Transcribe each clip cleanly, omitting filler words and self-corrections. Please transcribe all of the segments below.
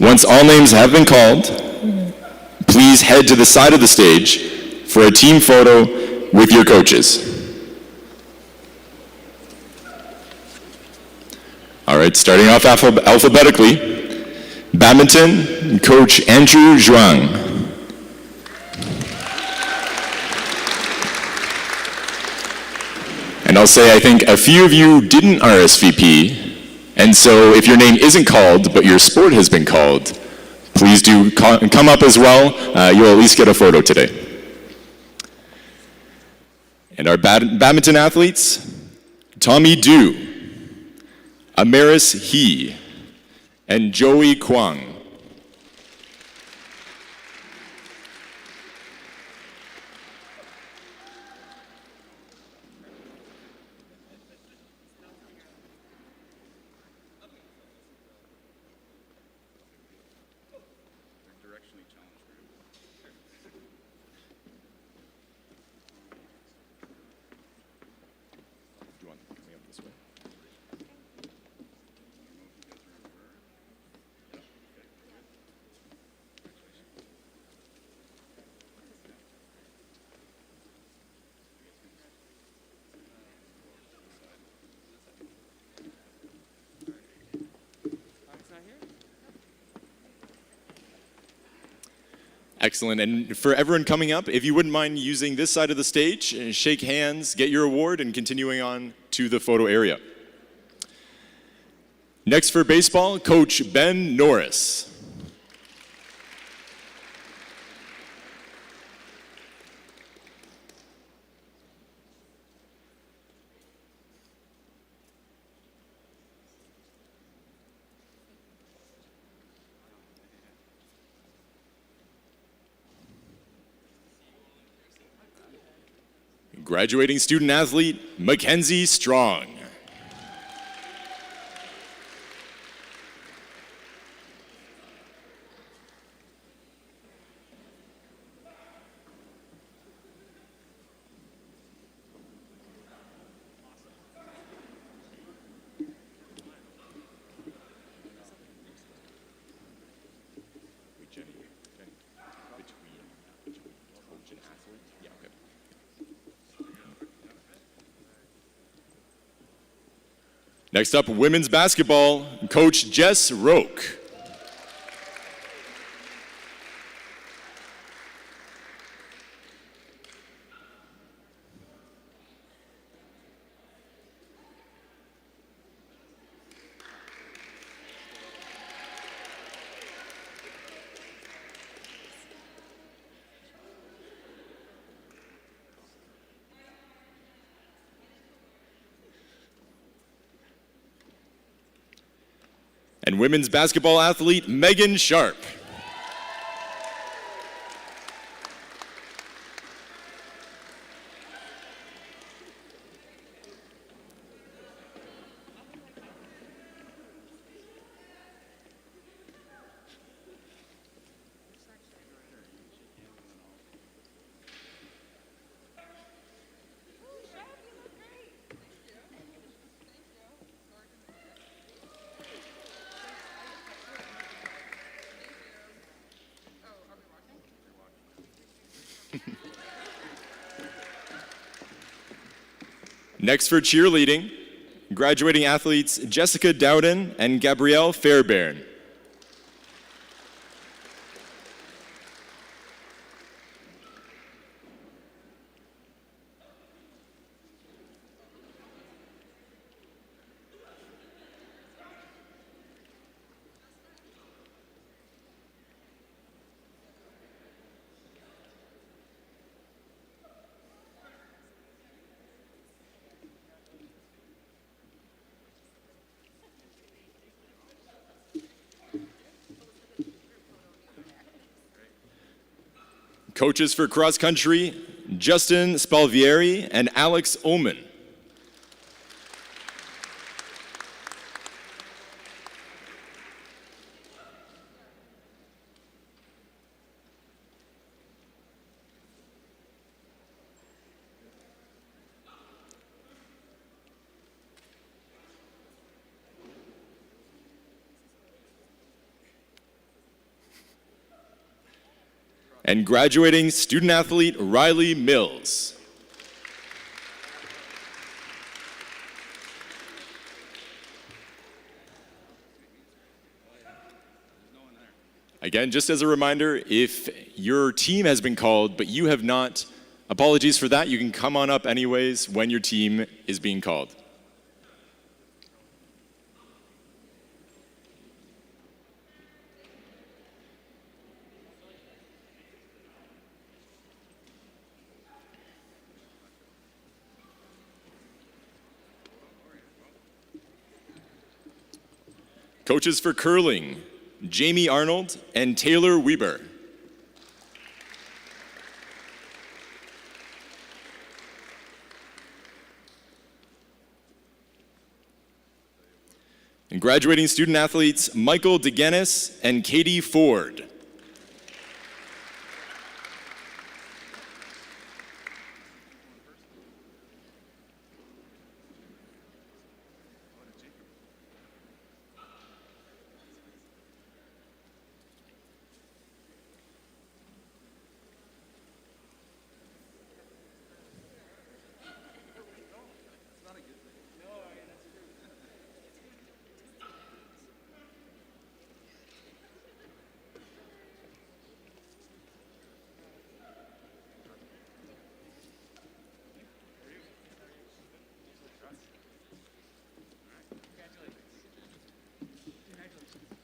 Once all names have been called, please head to the side of the stage for a team photo with your coaches. All right, starting off alphabetically, badminton, Coach Andrew Zhuang. And I'll say, I think a few of you didn't RSVP, and so if your name isn't called, but your sport has been called, please do come up as well. You'll at least get a photo today. And our badminton athletes, Tommy Du, Amaris He, and Joey Kwang. Excellent, and for everyone coming up, if you wouldn't mind using this side of the stage, shake hands, get your award, and continuing on to the photo area. Next for baseball, Coach Ben Norris. Graduating student athlete, Mackenzie Strong. Next up, women's basketball, Coach Jess Roque. And women's basketball athlete, Megan Sharp. Next for cheerleading, graduating athletes Jessica Dowden and Gabrielle Fairbairn. Coaches for cross country, Justin Spalvieri and Alex Ullman. And graduating student athlete Riley Mills. Again, just as a reminder, if your team has been called but you have not, apologies for that. You can come on up anyways when your team is being called. Coaches for curling, Jamie Arnold and Taylor Weber. And graduating student athletes, Michael DeGanis and Katie Ford.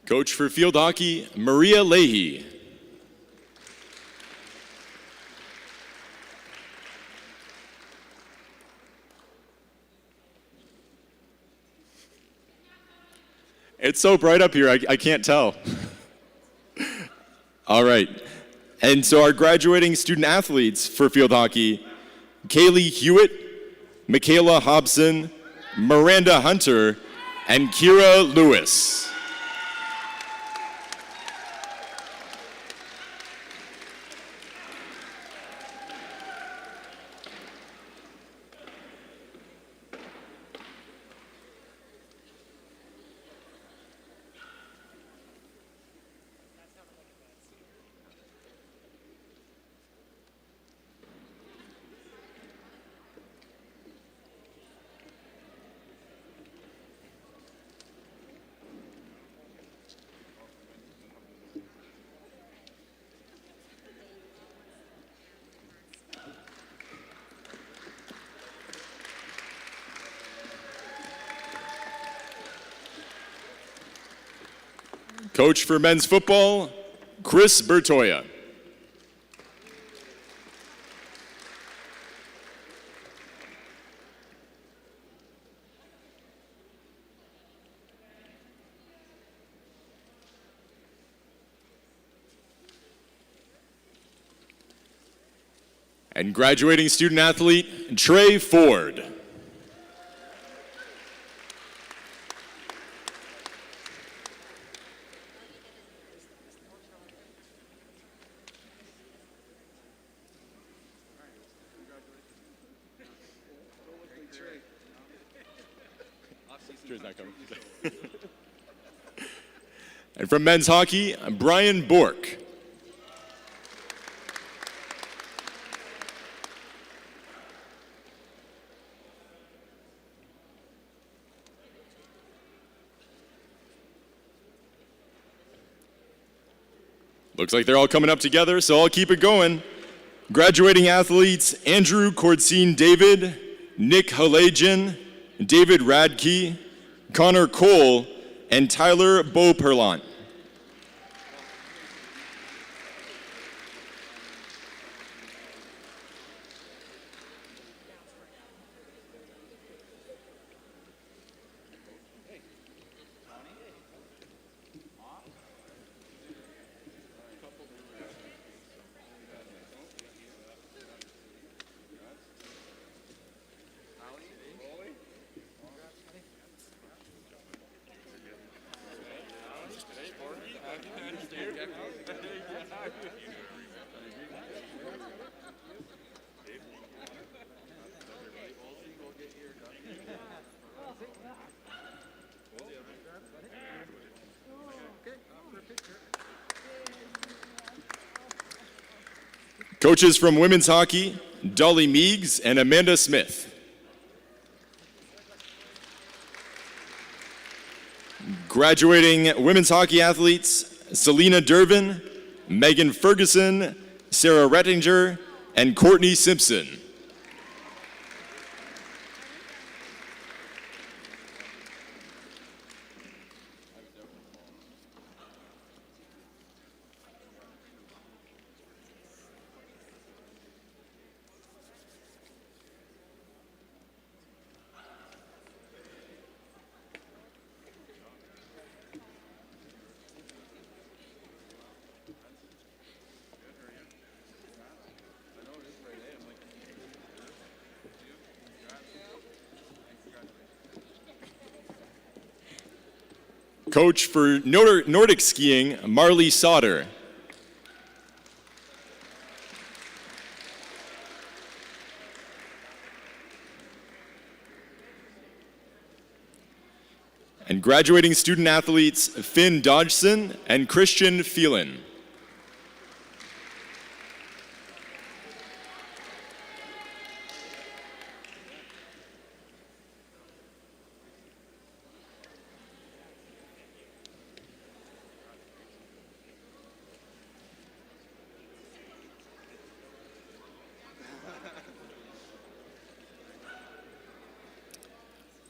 Coach for field hockey, Maria Leahy. It's so bright up here, I can't tell. All right. And so our graduating student athletes for field hockey, Kaylee Hewitt, Michaela Hobson, Miranda Hunter, and Kira Lewis. Coach for men's football, Chris Bertoya. And graduating student athlete, Trey Ford. And from men's hockey, Brian Bork. Looks like they're all coming up together, so I'll keep it going. Graduating athletes, Andrew Cordsean David, Nick Halajian, David Radke, Connor Cole, and Tyler Beauperlant. Coaches from women's hockey, Dolly Meigs and Amanda Smith. Graduating women's hockey athletes, Selena Dervin, Megan Ferguson, Sarah Rettinger, and Courtney Simpson. Coach for Nordic skiing, Marley Sauter. And graduating student athletes, Finn Dodgson and Christian Phelan.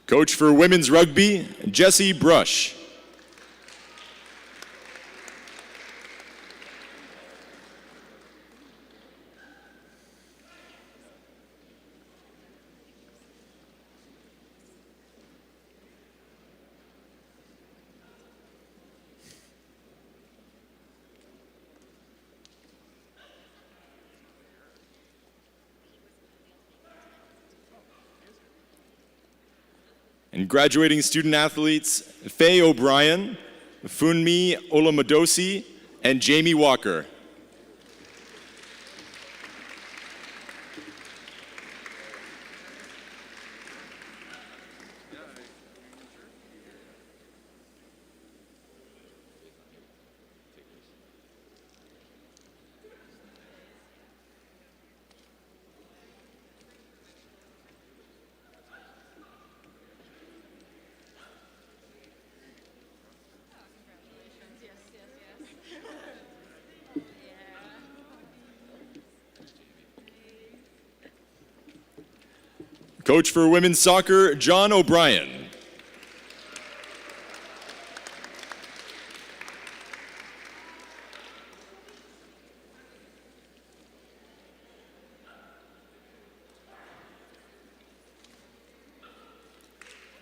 Coach for women's rugby, Jessie Brush. And graduating student athletes, Faye O'Brien, Funmi Olamadosi, and Jamie Walker. Coach for women's soccer, John O'Brien.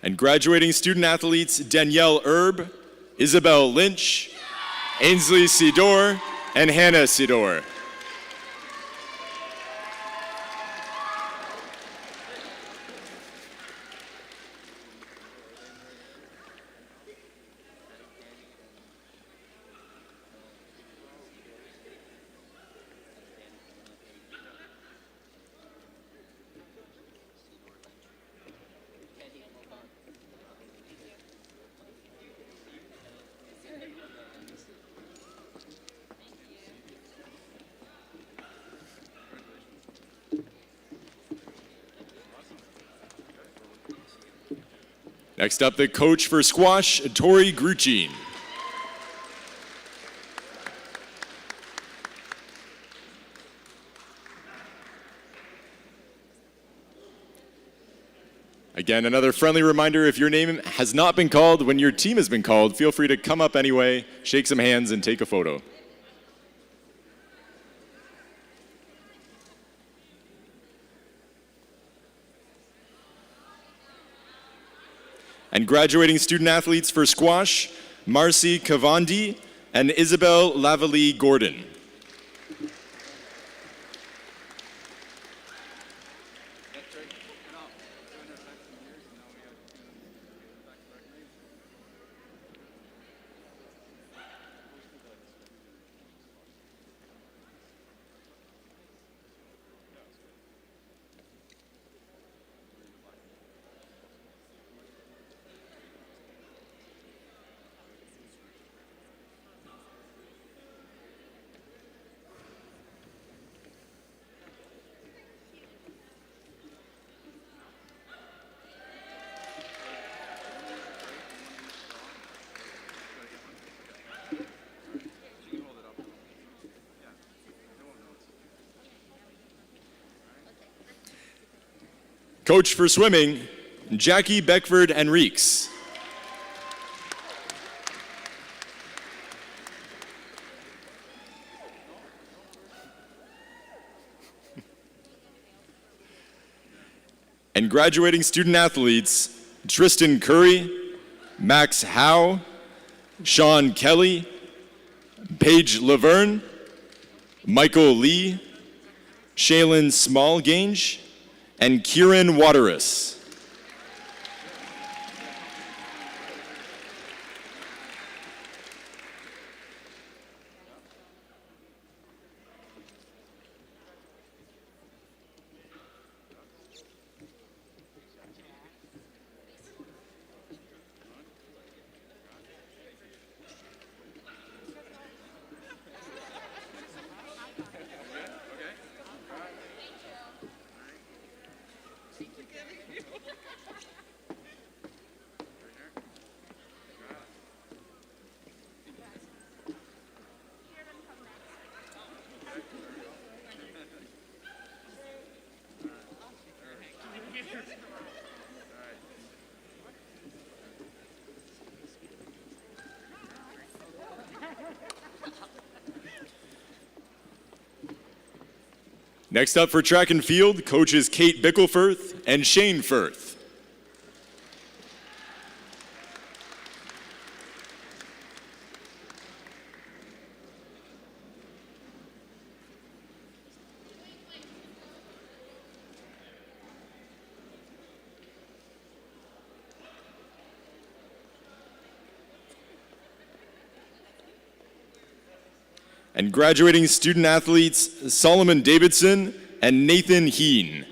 And graduating student athletes, Danielle Erb, Isabel Lynch, Ainsley Sidor, and Hannah Sidor. Next up, the coach for squash, Tori Gruchin. Again, another friendly reminder, if your name has not been called when your team has been called, feel free to come up anyway, shake some hands, and take a photo. And graduating student athletes for squash, Marcy Cavandi and Isabel Lavalley Gordon. Coach for swimming, Jackie Beckford Enriques. And graduating student athletes, Tristan Curry, Max Howe, Sean Kelly, Paige Laverne, Michael Lee, Shaylin Smallgange, and Kieran Waterus. Next up for track and field, coaches Kate Bickelfirth and Shane Firth. And graduating student athletes, Solomon Davidson and Nathan Heen.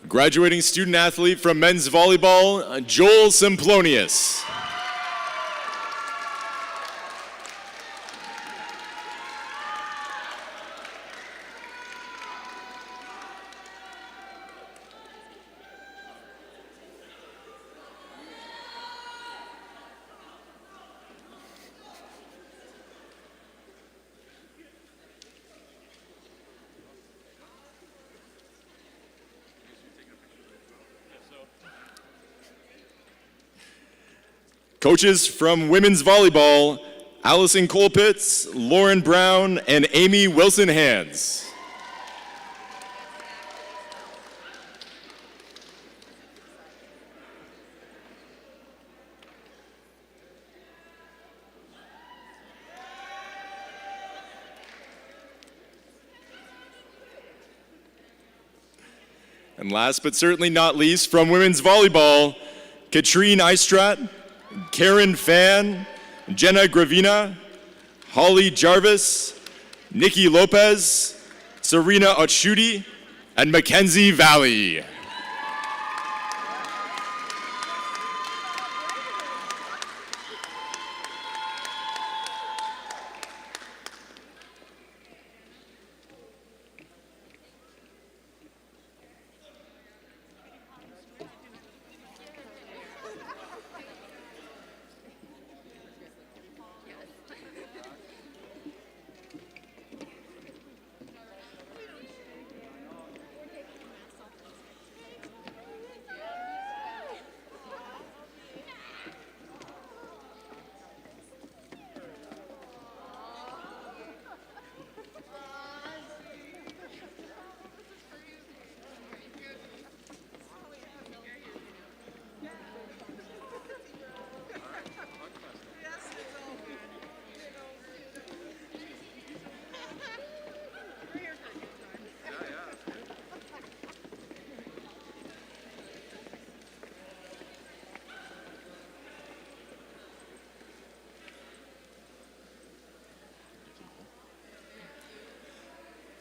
Graduating student athlete from men's volleyball, Joel Simplonius. Coaches from women's volleyball, Allison Colpitz, Lauren Brown, and Amy Wilson-Hands. And last but certainly not least, from women's volleyball, Katrine Eistrat, Karen Fan, Jenna Gravina, Holly Jarvis, Nikki Lopez, Serena Otshuti, and Mackenzie Valley.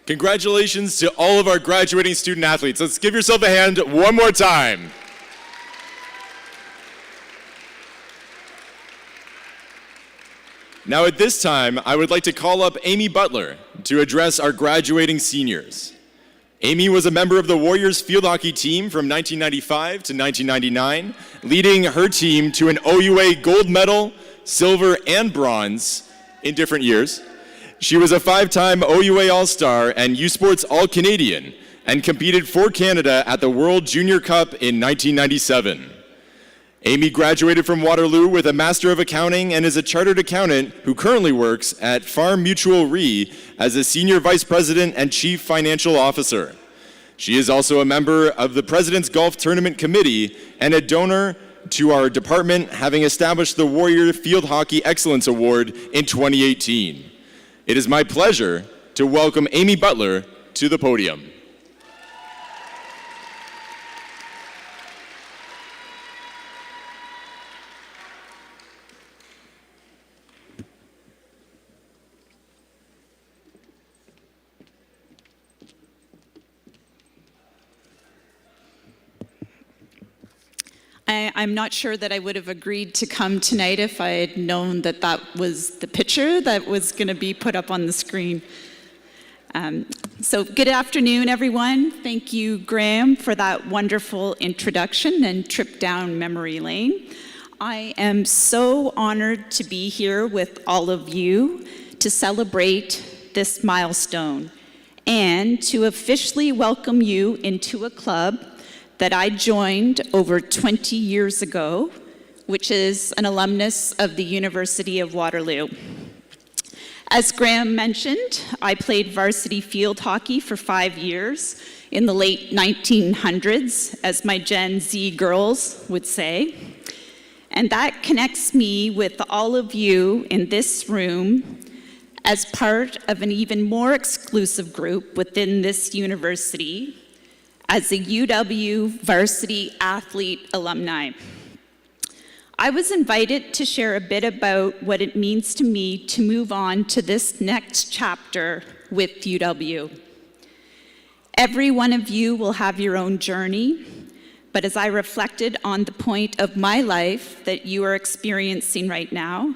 Congratulations to all of our graduating student athletes. Let's give yourself a hand one more time. Now at this time, I would like to call up Amy Butler to address our graduating seniors. Amy was a member of the Warriors field hockey team from 1995 to 1999, leading her team to an OUA gold medal, silver, and bronze in different years. She was a 5-time OUA All-Star and U-Sports All-Canadian and competed for Canada at the World Junior Cup in 1997. Amy graduated from Waterloo with a Master of Accounting and is a chartered accountant who currently works at Farm Mutual Re as a Senior Vice President and Chief Financial Officer. She is also a member of the President's Golf Tournament Committee and a donor to our department, having established the Warrior Field Hockey Excellence Award in 2018. It is my pleasure to welcome Amy Butler to the podium. I'm not sure that I would have agreed to come tonight if I had known that that was the picture that was going to be put up on the screen. So good afternoon, everyone. Thank you, Graham, for that wonderful introduction and trip down memory lane. I am so honored to be here with all of you to celebrate this milestone and to officially welcome you into a club that I joined over 20 years ago, which is an alumnus of the University of Waterloo. As Graham mentioned, I played varsity field hockey for 5 years in the late 1900s, as my Gen Z girls would say. And that connects me with all of you in this room as part of an even more exclusive group within this university as a UW varsity athlete alumni. I was invited to share a bit about what it means to me to move on to this next chapter with UW. Every one of you will have your own journey, but as I reflected on the point of my life that you are experiencing right now,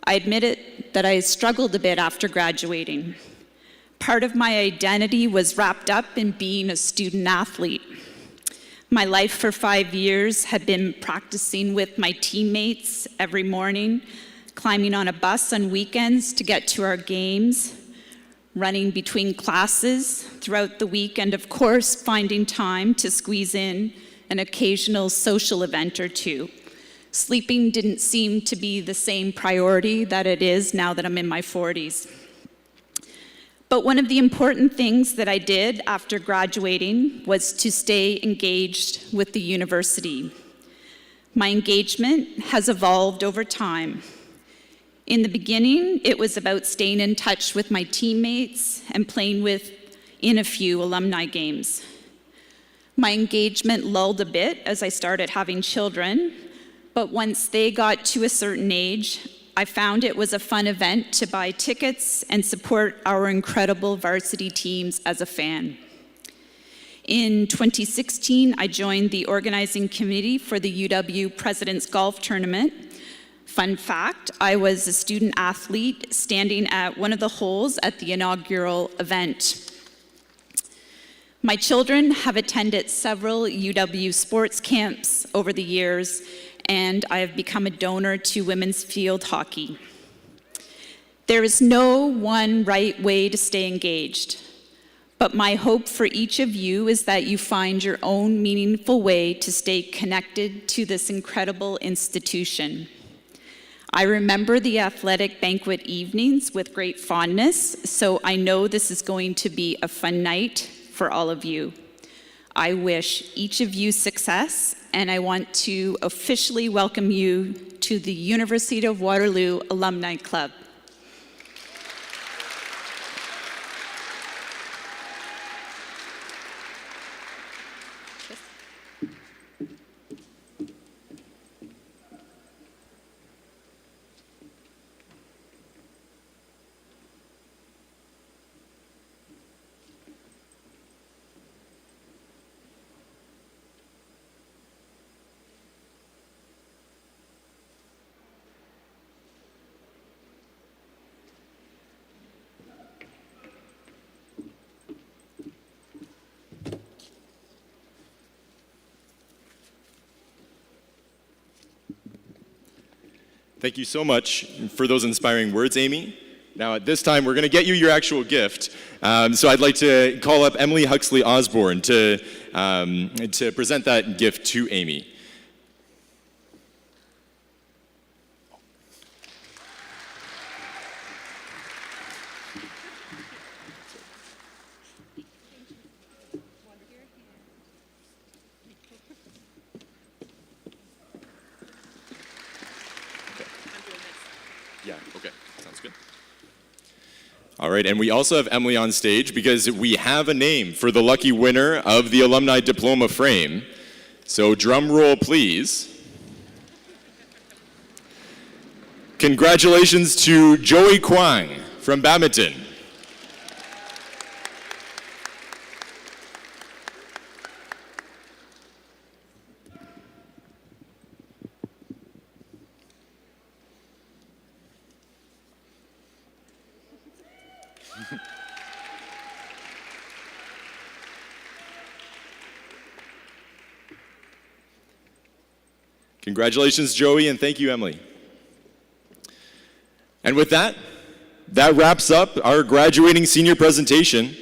I admitted that I struggled a bit after graduating. Part of my identity was wrapped up in being a student athlete. My life for 5 years had been practicing with my teammates every morning, climbing on a bus on weekends to get to our games, running between classes throughout the week, and of course, finding time to squeeze in an occasional social event or two. Sleeping didn't seem to be the same priority that it is now that I'm in my 40s. But one of the important things that I did after graduating was to stay engaged with the university. My engagement has evolved over time. In the beginning, it was about staying in touch with my teammates and playing in a few alumni games. My engagement lulled a bit as I started having children, but once they got to a certain age, I found it was a fun event to buy tickets and support our incredible varsity teams as a fan. In 2016, I joined the organizing committee for the UW President's Golf Tournament. Fun fact, I was a student athlete standing at one of the holes at the inaugural event. My children have attended several UW sports camps over the years, and I have become a donor to women's field hockey. There is no one right way to stay engaged, but my hope for each of you is that you find your own meaningful way to stay connected to this incredible institution. I remember the athletic banquet evenings with great fondness, so I know this is going to be a fun night for all of you. I wish each of you success, and I want to officially welcome you to the University of Waterloo Alumni Club. Thank you so much for those inspiring words, Amy. Now, at this time, we're going to get you your actual gift. So I'd like to call up Emily Huxley Osborne to present that gift to Amy. Yeah, okay, sounds good. All right, and we also have Emily on stage because we have a name for the lucky winner of the Alumni Diploma Frame. So drum roll, please. Congratulations to Joey Kwang from Badminton. Congratulations, Joey, and thank you, Emily. And with that wraps up our graduating senior presentation.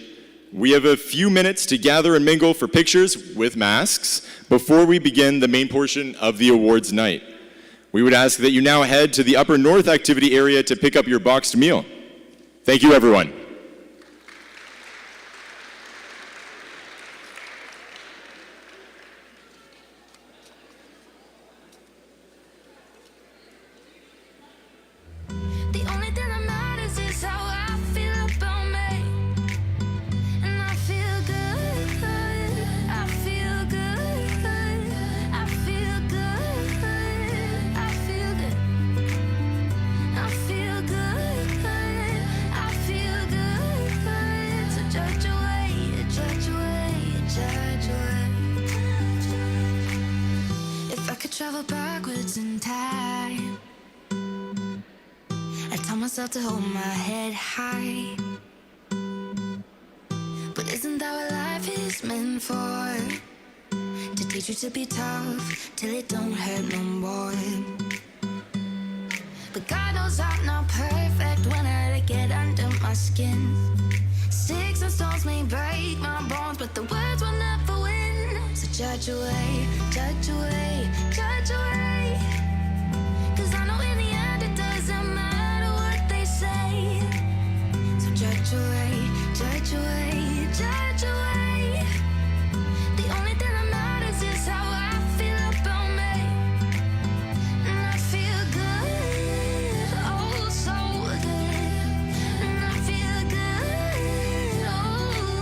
We have a few minutes to gather and mingle for pictures with masks before we begin the main portion of the awards night. We would ask that you now head to the Upper North activity area to pick up your boxed meal. Thank you, everyone. Travel backwards in time. I tell myself to hold my head high, but isn't that what life is meant for? To teach you to be tough till it don't hurt no more. But God knows I'm not perfect when I get under my skin. Sticks and stones may break my bones, but the words will never win. So judge away, judge away, judge away. 'Cause I know in the end it doesn't matter what they say. So judge away, judge away, judge away. The only thing that matters is how I feel about me. And I feel good, oh so good. And I feel good, oh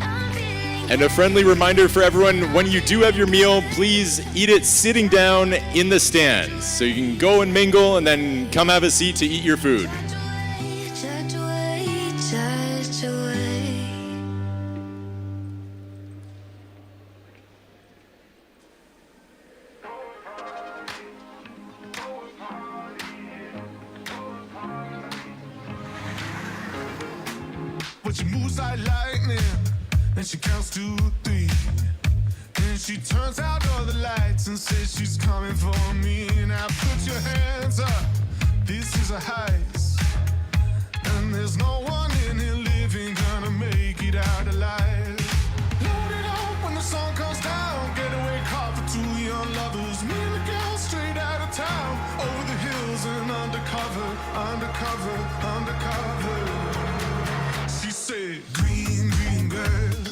I'm feeling. And a friendly reminder for everyone, when you do have your meal, please eat it sitting down in the stands. So you can go and mingle and then come have a seat to eat your food. Judge away, judge away. But she moves like lightning, and she counts to 3. And she turns out all the lights and says she's coming for me. Now put your hands up, this is a heist. And there's no one in here living gonna make it out alive. Load it up when the sun comes down, getaway car for 2 young lovers. Me and the girl straight out of town, over the hills and undercover, undercover, undercover. She said, green, green girls.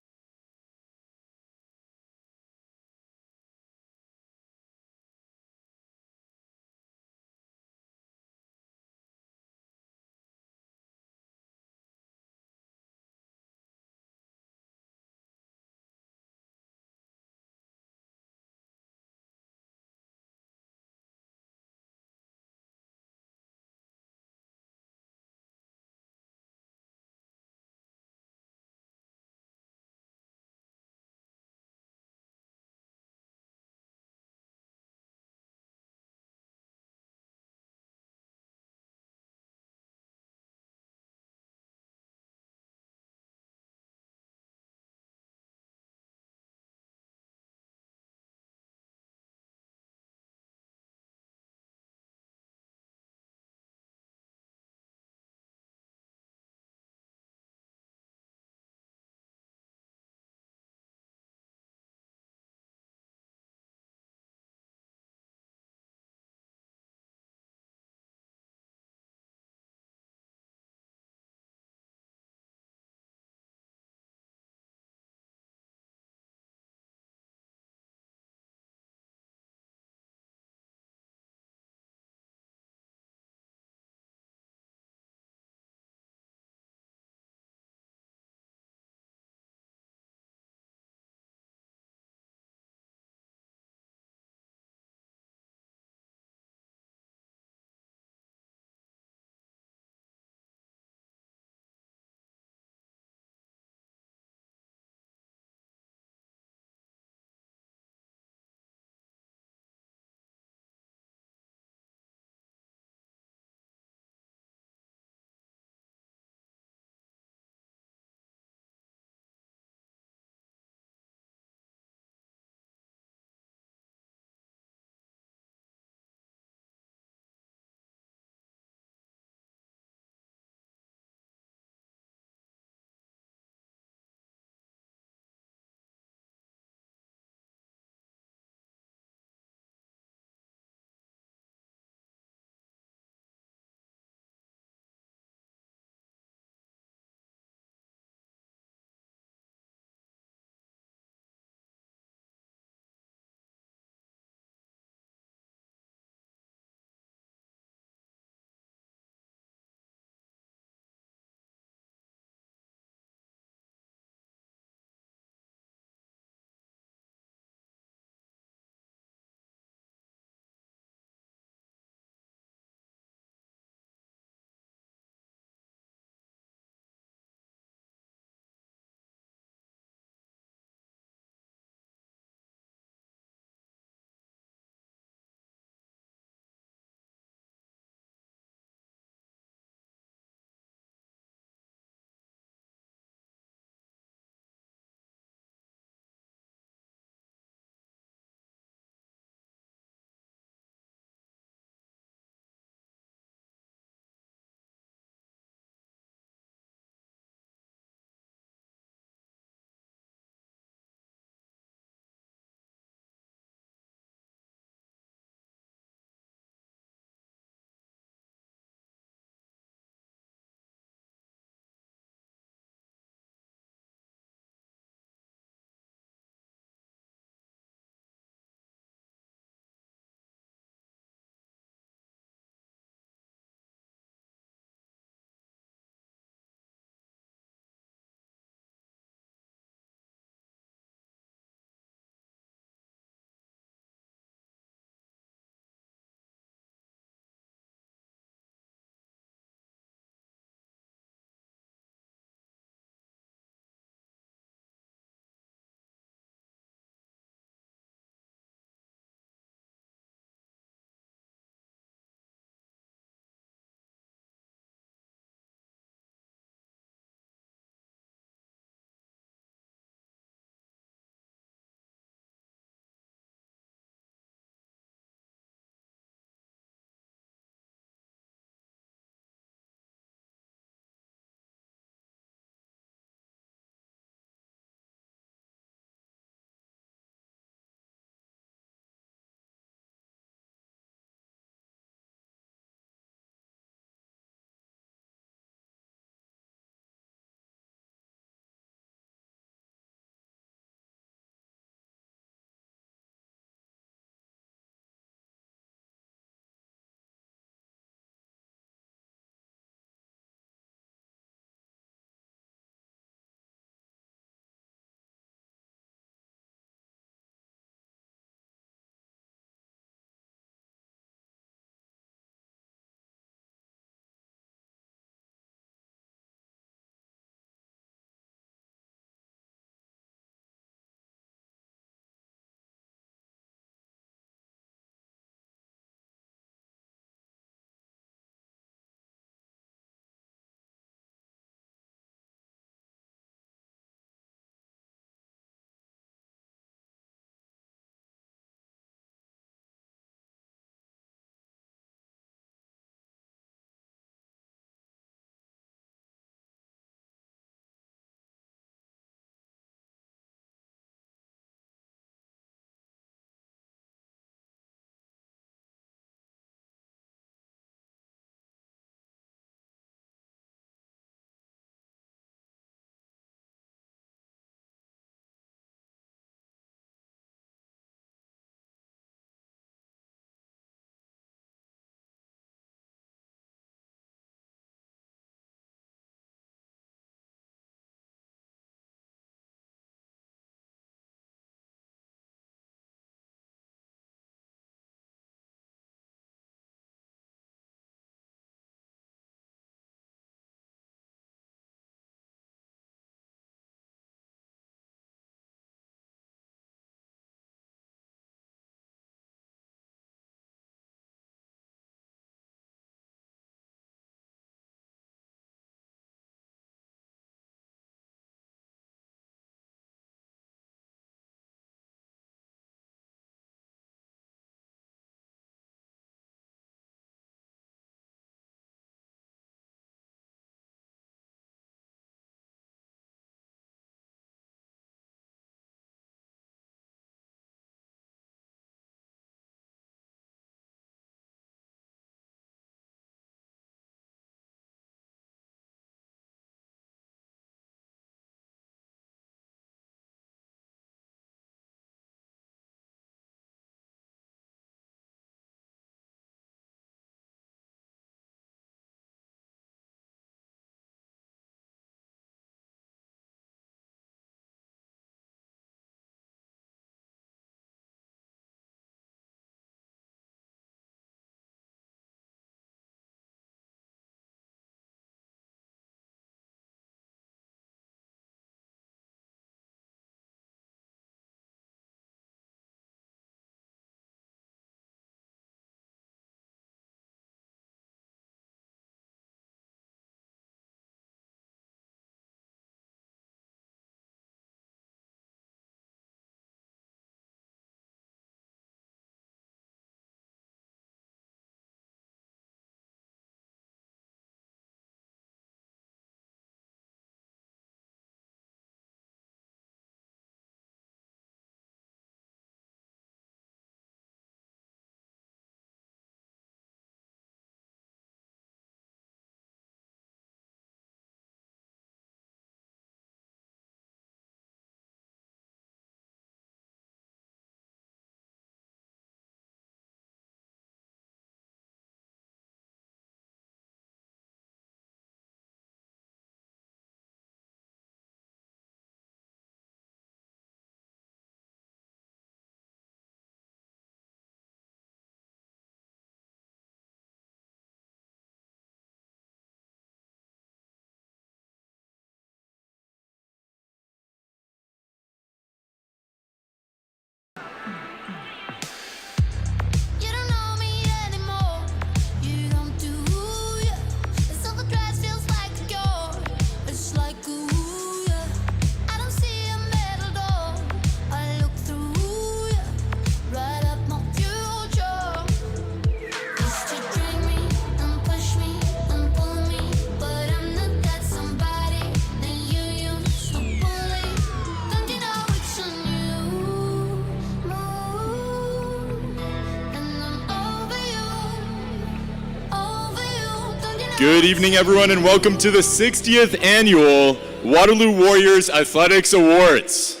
Good evening, everyone, and welcome to the 60th Annual Waterloo Warriors Athletics Awards.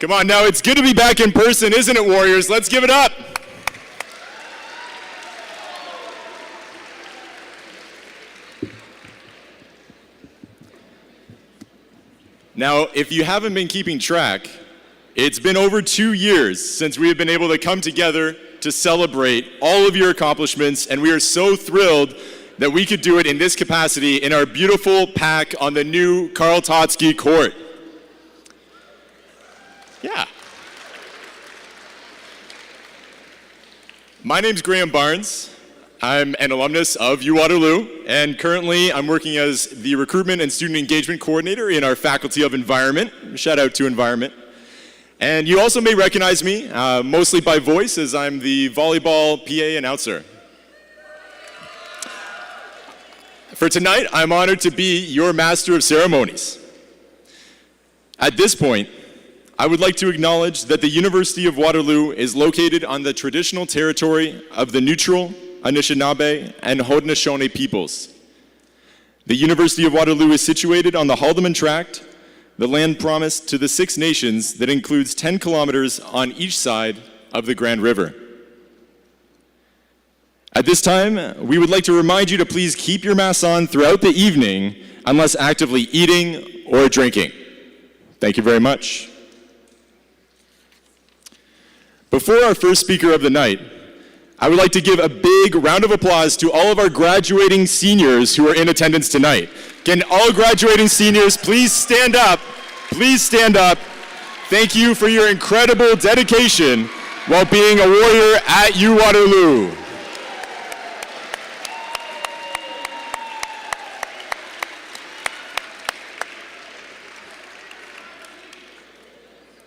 Come on now, it's good to be back in person, isn't it, Warriors? Let's give it up. Now, if you haven't been keeping track, it's been over 2 years since we have been able to come together to celebrate all of your accomplishments, and we are so thrilled that we could do it in this capacity in our beautiful pack on the new Karl Totsky court. Yeah. My name's Graham Barnes. I'm an alumnus of UWaterloo, and currently I'm working as the Recruitment and Student Engagement Coordinator in our Faculty of Environment. Shout out to Environment. And you also may recognize me, mostly by voice, as I'm the volleyball PA announcer. For tonight, I'm honored to be your Master of Ceremonies. At this point, I would like to acknowledge that the University of Waterloo is located on the traditional territory of the Neutral, Anishinaabe, and Haudenosaunee peoples. The University of Waterloo is situated on the Haldimand Tract, the land promised to the Six Nations that includes 10 kilometers on each side of the Grand River. At this time, we would like to remind you to please keep your masks on throughout the evening unless actively eating or drinking. Thank you very much. Before our first speaker of the night, I would like to give a big round of applause to all of our graduating seniors who are in attendance tonight. Can all graduating seniors please stand up? Please stand up. Thank you for your incredible dedication while being a warrior at UWaterloo.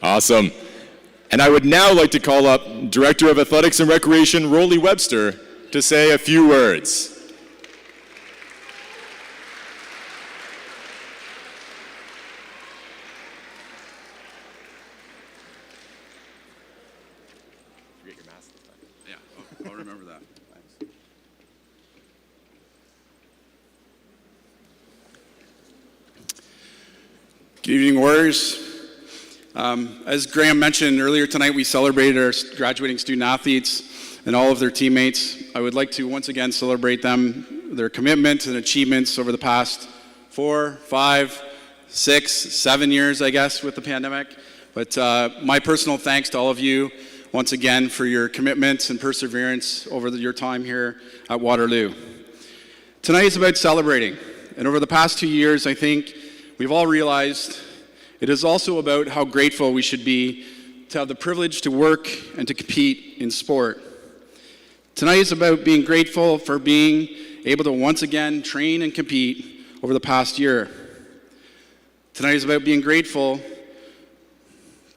Awesome. And I would now like to call up Director of Athletics and Recreation, Rolly Webster, to say a few words. Yeah, I'll remember that. Thanks. Good evening, Warriors. As Graham mentioned earlier tonight, we celebrated our graduating student athletes and all of their teammates. I would like to once again celebrate them, their commitment and achievements over the past 4, 5, 6, 7 years, I guess, with the pandemic. But my personal thanks to all of you once again for your commitment and perseverance over your time here at Waterloo. Tonight is about celebrating. And over the past 2 years, I think we've all realized it is also about how grateful we should be to have the privilege to work and to compete in sport. Tonight is about being grateful for being able to once again train and compete over the past year. Tonight is about being grateful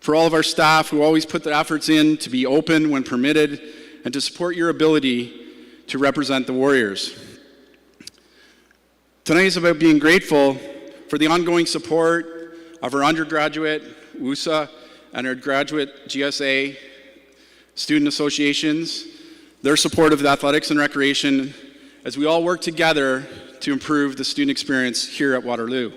for all of our staff who always put their efforts in to be open when permitted and to support your ability to represent the Warriors. Tonight is about being grateful for the ongoing support of our undergraduate, WUSA, and our graduate GSA student associations, their support of the athletics and recreation, as we all work together to improve the student experience here at Waterloo.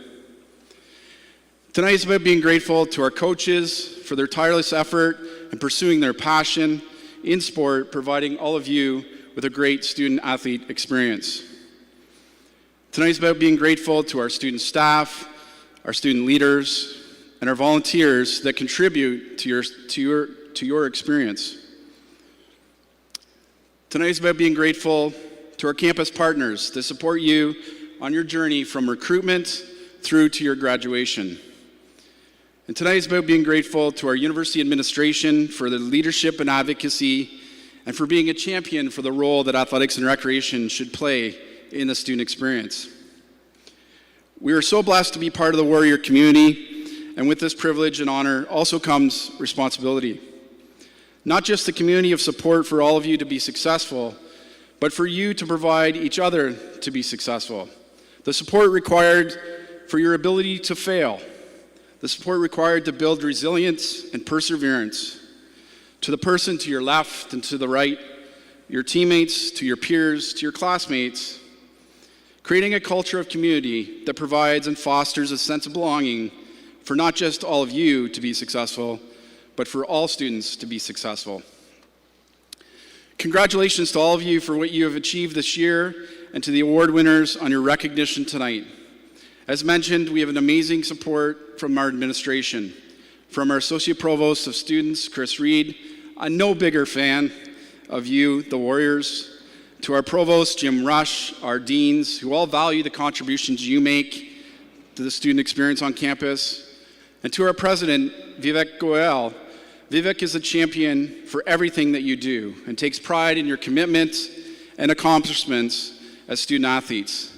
Tonight is about being grateful to our coaches for their tireless effort in pursuing their passion in sport, providing all of you with a great student-athlete experience. Tonight is about being grateful to our student staff, our student leaders, and our volunteers that contribute to your experience. Tonight is about being grateful to our campus partners that support you on your journey from recruitment through to your graduation. And tonight is about being grateful to our university administration for their leadership and advocacy and for being a champion for the role that athletics and recreation should play in the student experience. We are so blessed to be part of the Warrior community, and with this privilege and honor also comes responsibility. Not just the community of support for all of you to be successful, but for you to provide each other to be successful. The support required for your ability to fail. The support required to build resilience and perseverance. To the person to your left and to the right, your teammates, to your peers, to your classmates, creating a culture of community that provides and fosters a sense of belonging for not just all of you to be successful, but for all students to be successful. Congratulations to all of you for what you have achieved this year and to the award winners on your recognition tonight. As mentioned, we have an amazing support from our administration. From our Associate Provost of Students, Chris Reed, a no bigger fan of you, the Warriors, to our Provost, Jim Rush, our Deans, who all value the contributions you make to the student experience on campus, and to our President, Vivek Goyal. Vivek is a champion for everything that you do and takes pride in your commitment and accomplishments as student athletes.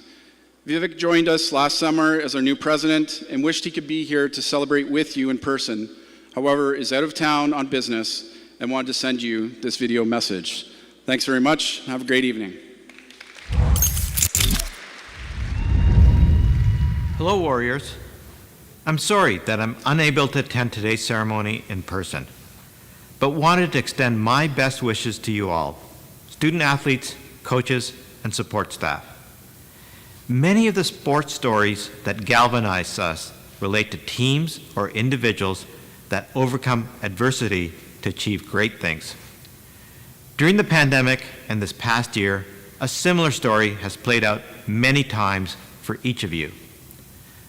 Vivek joined us last summer as our new president and wished he could be here to celebrate with you in person. However, is out of town on business and wanted to send you this video message. Thanks very much. Have a great evening. Hello, Warriors. I'm sorry that I'm unable to attend today's ceremony in person, but wanted to extend my best wishes to you all, student athletes, coaches, and support staff. Many of the sports stories that galvanize us relate to teams or individuals that overcome adversity to achieve great things. During the pandemic and this past year, a similar story has played out many times for each of you.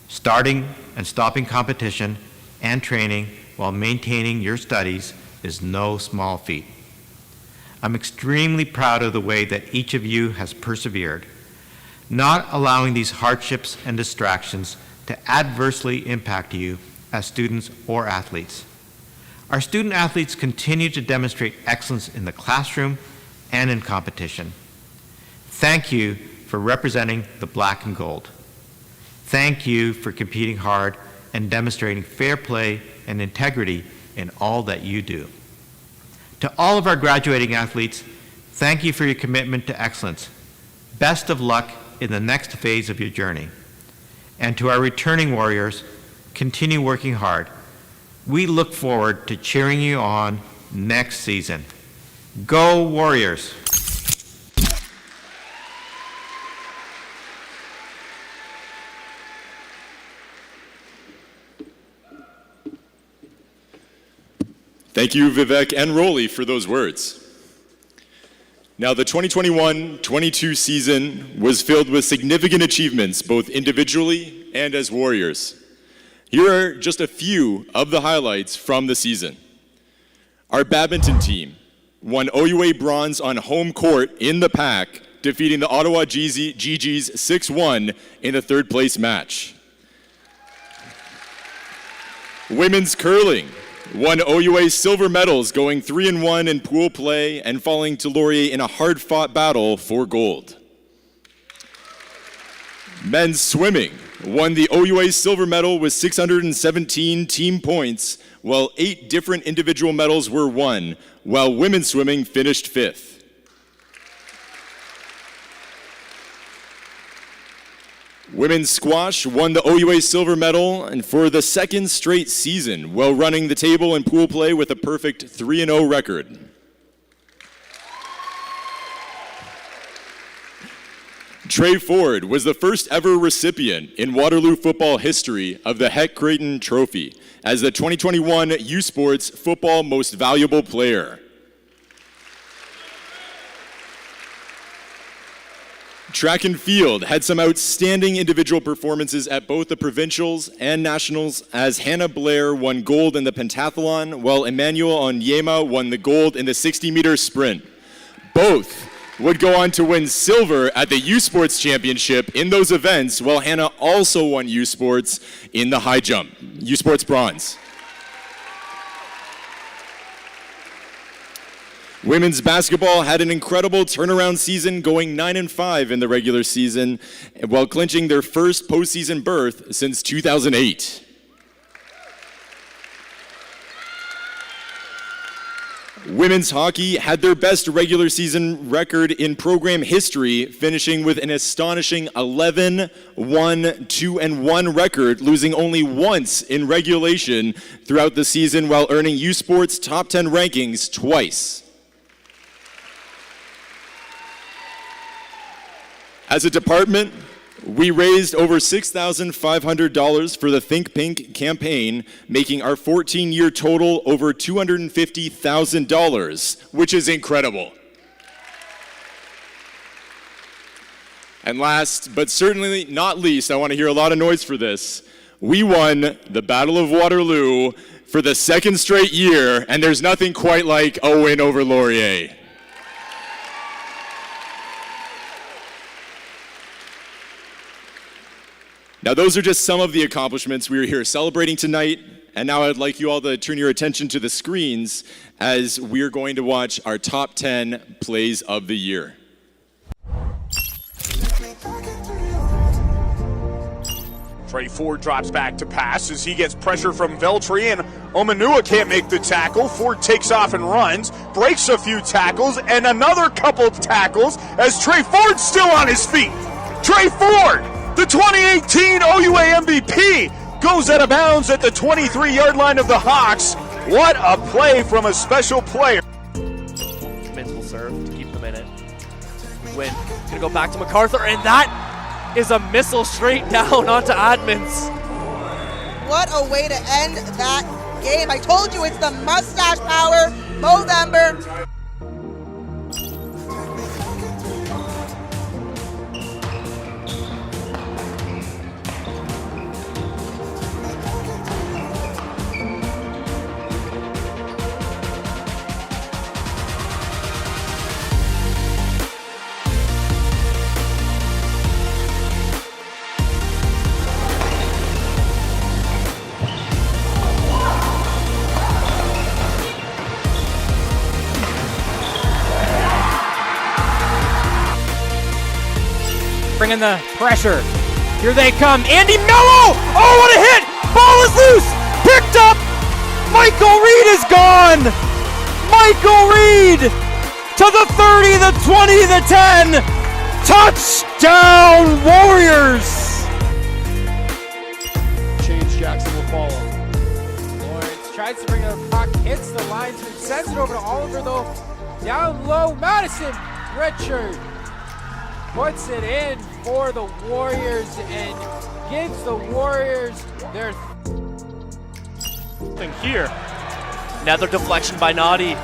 Starting and stopping competition and training while maintaining your studies is no small feat. I'm extremely proud of the way that each of you has persevered, not allowing these hardships and distractions to adversely impact you as students or athletes. Our student athletes continue to demonstrate excellence in the classroom and in competition. Thank you for representing the black and gold. Thank you for competing hard and demonstrating fair play and integrity in all that you do. To all of our graduating athletes, thank you for your commitment to excellence. Best of luck in the next phase of your journey. And to our returning Warriors, continue working hard. We look forward to cheering you on next season. Go Warriors! Thank you, Vivek and Rolly, for those words. Now, the 2021-22 season was filled with significant achievements, both individually and as Warriors. Here are just a few of the highlights from the season. Our badminton team won OUA bronze on home court in the pack, defeating the Ottawa GGs 6-1 in the third place match. Women's curling won OUA silver medals, going 3-1 in pool play and falling to Laurier in a hard-fought battle for gold. Men's swimming won the OUA silver medal with 617 team points, while 8 different individual medals were won, while women's swimming finished 5th. Women's squash won the OUA silver medal and for the second straight season, while running the table in pool play with a perfect 3-0 record. Trey Ford was the first ever recipient in Waterloo football history of the Heck Creighton Trophy as the 2021 U Sports Football Most Valuable Player. Track and field had some outstanding individual performances at both the provincials and nationals, as Hannah Blair won gold in the pentathlon, while Emmanuel Onyema won the gold in the 60-meter sprint. Both would go on to win silver at the U Sports Championship in those events, while Hannah also won U Sports in the high jump, U Sports bronze. Women's basketball had an incredible turnaround season, going 9-5 in the regular season, while clinching their first postseason berth since 2008. Women's hockey had their best regular season record in program history, finishing with an astonishing 11-1-2-1 record, losing only once in regulation throughout the season, while earning U Sports top 10 rankings twice. As a department, we raised over $6,500 for the Think Pink campaign, making our 14-year total over $250,000, which is incredible. And last, but certainly not least, I want to hear a lot of noise for this. We won the Battle of Waterloo for the second straight year, and there's nothing quite like a win over Laurier. Now, those are just some of the accomplishments we are here celebrating tonight, and now I'd like you all to turn your attention to the screens as we're going to watch our top 10 plays of the year. Trey Ford drops back to pass as he gets pressure from Veltri, and Omanua can't make the tackle. Ford takes off and runs, breaks a few tackles, and another couple tackles as Trey Ford's still on his feet. Trey Ford, the 2018 OUA MVP, goes out of bounds at the 23-yard line of the Hawks. What a play from a special player. Mintz will serve to keep them in it. Win. Gonna go back to MacArthur, and that is a missile straight down onto Admins. What a way to end that game. I told you it's the mustache power, Movember. Bringing the pressure. Here they come. Andy Mello! Oh, what a hit! Ball is loose! Picked up! Michael Reed is gone! Michael Reed! To the 30, the 20, the 10! Touchdown, Warriors! James Jackson will follow. Lawrence tries to bring the puck, hits the linesman, sends it over to Oliver though. Down low, Madison, red shirt. Puts it in for the Warriors and gives the Warriors their Thing here. Another deflection by Noddy.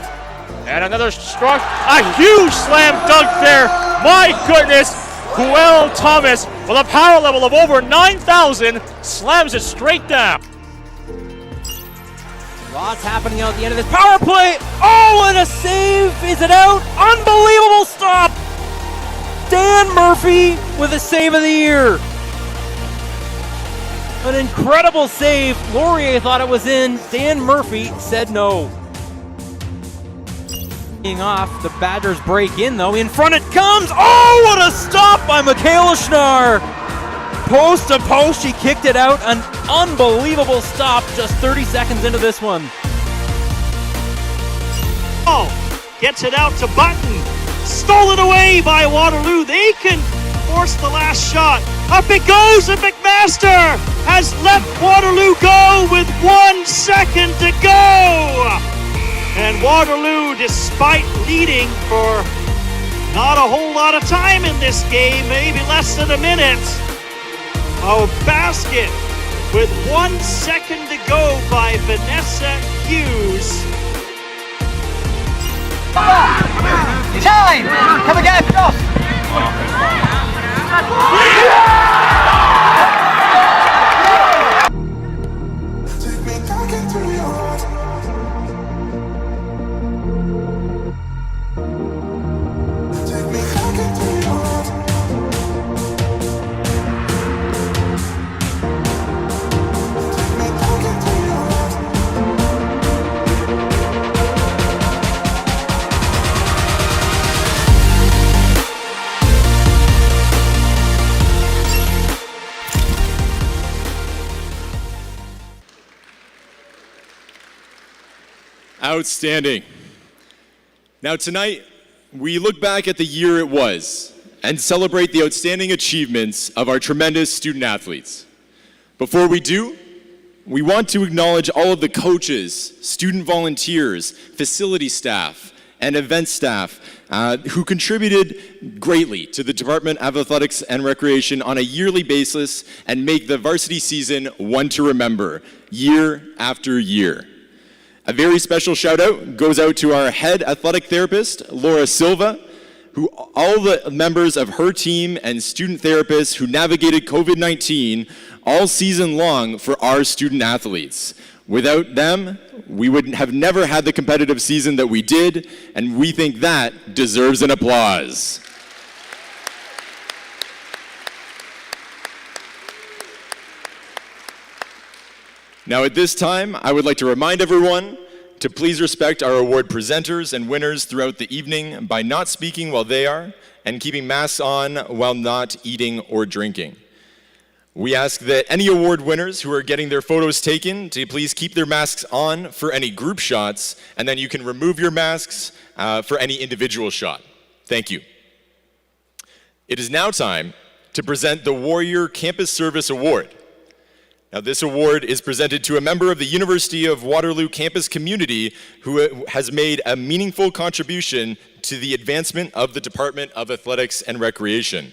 And another strong, a huge slam dunk there. My goodness, Joel Thomas with a power level of over 9,000 slams it straight down. Lots happening out at the end of this power play. Oh, and a save. Is it out? Unbelievable stop. Dan Murphy with a save of the year. An incredible save. Laurier thought it was in. Dan Murphy said no. Being off, the Badgers break in though. In front it comes. Oh, what a stop by Michaela Schnarr. Post to post, she kicked it out. An unbelievable stop just 30 seconds into this one. Oh, gets it out to Button. Stolen away by Waterloo. They can force the last shot. Up it goes, and McMaster has let Waterloo go with 1 second to go. And Waterloo, despite leading for not a whole lot of time in this game, maybe less than a minute, a basket with 1 second to go by Vanessa Hughes. Time! Come and get it off! Outstanding. Now tonight, we look back at the year it was and celebrate the outstanding achievements of our tremendous student athletes. Before we do, we want to acknowledge all of the coaches, student volunteers, facility staff, and event staff who contributed greatly to the Department of Athletics and Recreation on a yearly basis and make the varsity season one to remember year after year. A very special shout out goes out to our head athletic therapist, Laura Silva, who all the members of her team and student therapists who navigated COVID-19 all season long for our student athletes. Without them, we would have never had the competitive season that we did, and we think that deserves an applause. Now at this time, I would like to remind everyone to please respect our award presenters and winners throughout the evening by not speaking while they are and keeping masks on while not eating or drinking. We ask that any award winners who are getting their photos taken to please keep their masks on for any group shots, and then you can remove your masks for any individual shot. Thank you. It is now time to present the Warrior Campus Service Award. Now, this award is presented to a member of the University of Waterloo campus community who has made a meaningful contribution to the advancement of the Department of Athletics and Recreation.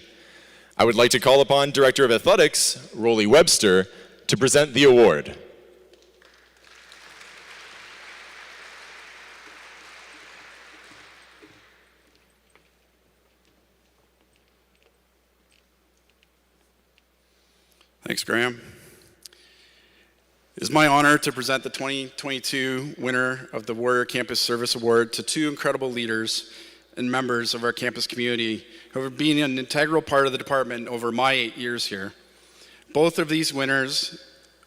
I would like to call upon Director of Athletics, Rolly Webster, to present the award. Thanks, Graham. It is my honor to present the 2022 winner of the Warrior Campus Service Award to two incredible leaders and members of our campus community who have been an integral part of the department over my 8 years here. Both of these winners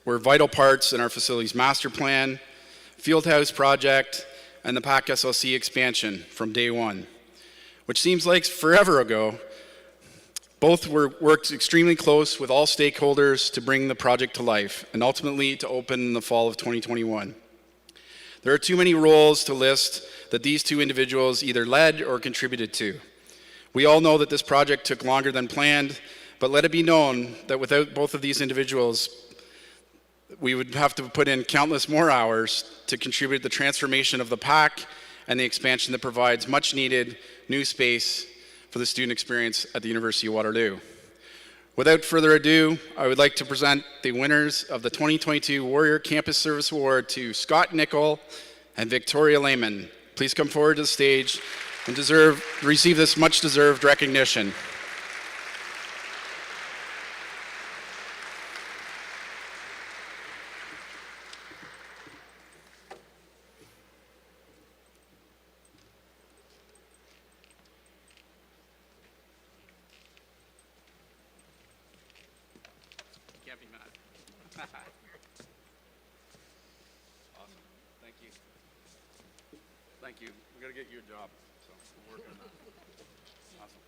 were vital parts in our facilities master plan, Fieldhouse project, and the PAC SLC expansion from day one, which seems like forever ago. Both worked extremely close with all stakeholders to bring the project to life and ultimately to open in the fall of 2021. There are too many roles to list that these two individuals either led or contributed to. We all know that this project took longer than planned, but let it be known that without both of these individuals, we would have to put in countless more hours to contribute to the transformation of the PAC and the expansion that provides much needed new space for the student experience at the University of Waterloo. Without further ado, I would like to present the winners of the 2022 Warrior Campus Service Award to Scott Nickel and Victoria Lehman. Please come forward to the stage and receive this much-deserved recognition. Can't be mad. Awesome. Thank you. Thank you. We got to get you a job, so we'll work on that. Awesome.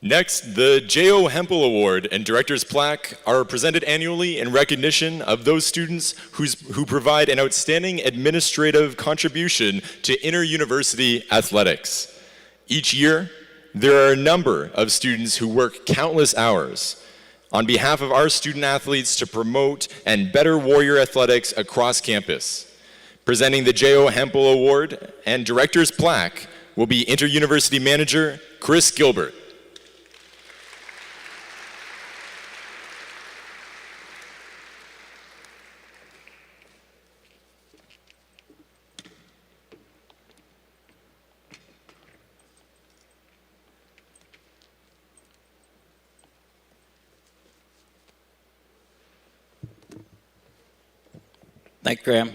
Next, the J.O. Hempel Award and Director's Plaque are presented annually in recognition of those students who provide an outstanding administrative contribution to inter-university athletics. Each year, there are a number of students who work countless hours on behalf of our student athletes to promote and better Warrior athletics across campus. Presenting the J.O. Hempel Award and Director's Plaque will be Inter-University Manager Chris Gilbert. Thank you, Graham.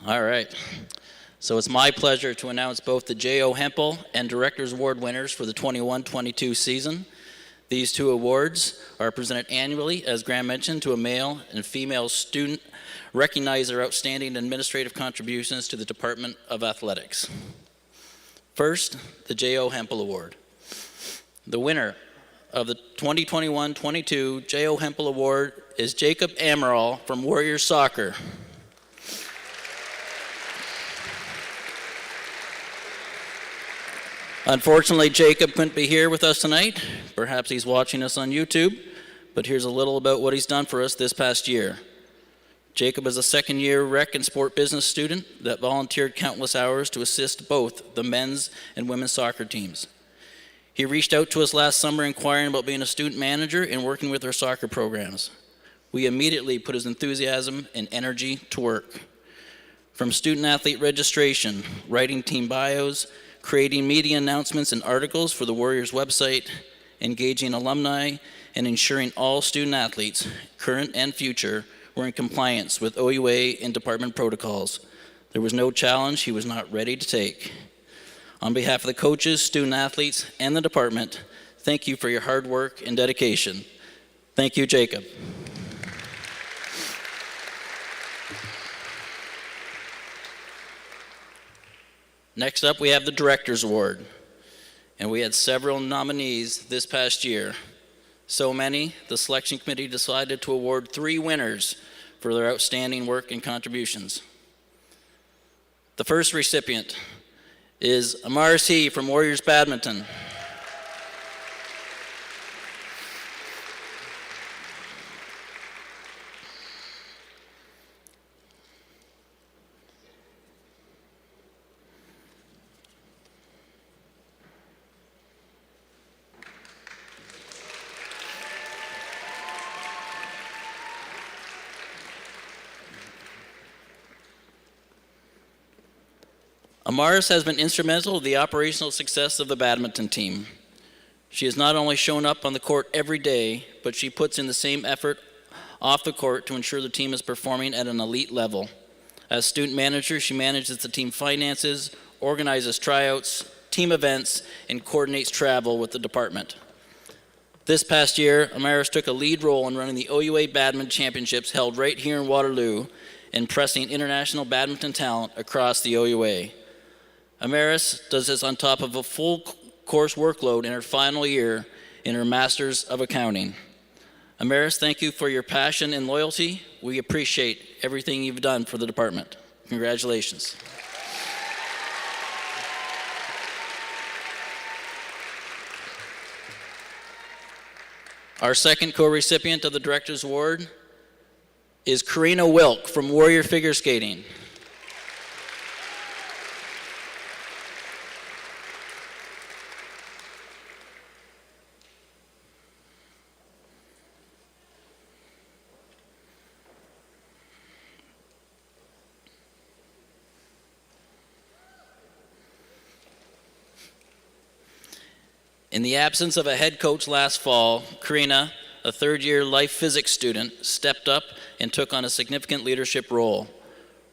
All right. So it's my pleasure to announce both the J.O. Hempel and Director's Award winners for the 21-22 season. These two awards are presented annually, as Graham mentioned, to a male and female student, recognize their outstanding administrative contributions to the Department of Athletics. First, the J.O. Hempel Award. The winner of the 2021-22 J.O. Hempel Award is Jacob Amaral from Warriors Soccer. Unfortunately, Jacob couldn't be here with us tonight. Perhaps he's watching us on YouTube, but here's a little about what he's done for us this past year. Jacob is a second-year rec and sport business student that volunteered countless hours to assist both the men's and women's soccer teams. He reached out to us last summer inquiring about being a student manager and working with our soccer programs. We immediately put his enthusiasm and energy to work. From student athlete registration, writing team bios, creating media announcements and articles for the Warriors website, engaging alumni, and ensuring all student athletes, current and future, were in compliance with OUA and department protocols. There was no challenge he was not ready to take. On behalf of the coaches, student athletes, and the department, thank you for your hard work and dedication. Thank you, Jacob. Next up, we have the Director's Award, and we had several nominees this past year. So many, the selection committee decided to award 3 winners for their outstanding work and contributions. The first recipient is Amar C. from Warriors Badminton. Amaris has been instrumental in the operational success of the badminton team. She has not only shown up on the court every day, but she puts in the same effort off the court to ensure the team is performing at an elite level. As student manager, she manages the team finances, organizes tryouts, team events, and coordinates travel with the department. This past year, Amaris took a lead role in running the OUA Badminton Championships held right here in Waterloo and pressing international badminton talent across the OUA. Amaris does this on top of a full course workload in her final year in her Master's of Accounting. Amaris, thank you for your passion and loyalty. We appreciate everything you've done for the department. Congratulations. Our second co-recipient of the Director's Award is Karina Wilk from Warrior Figure Skating. In the absence of a head coach last fall, Karina, a third-year life physics student, stepped up and took on a significant leadership role.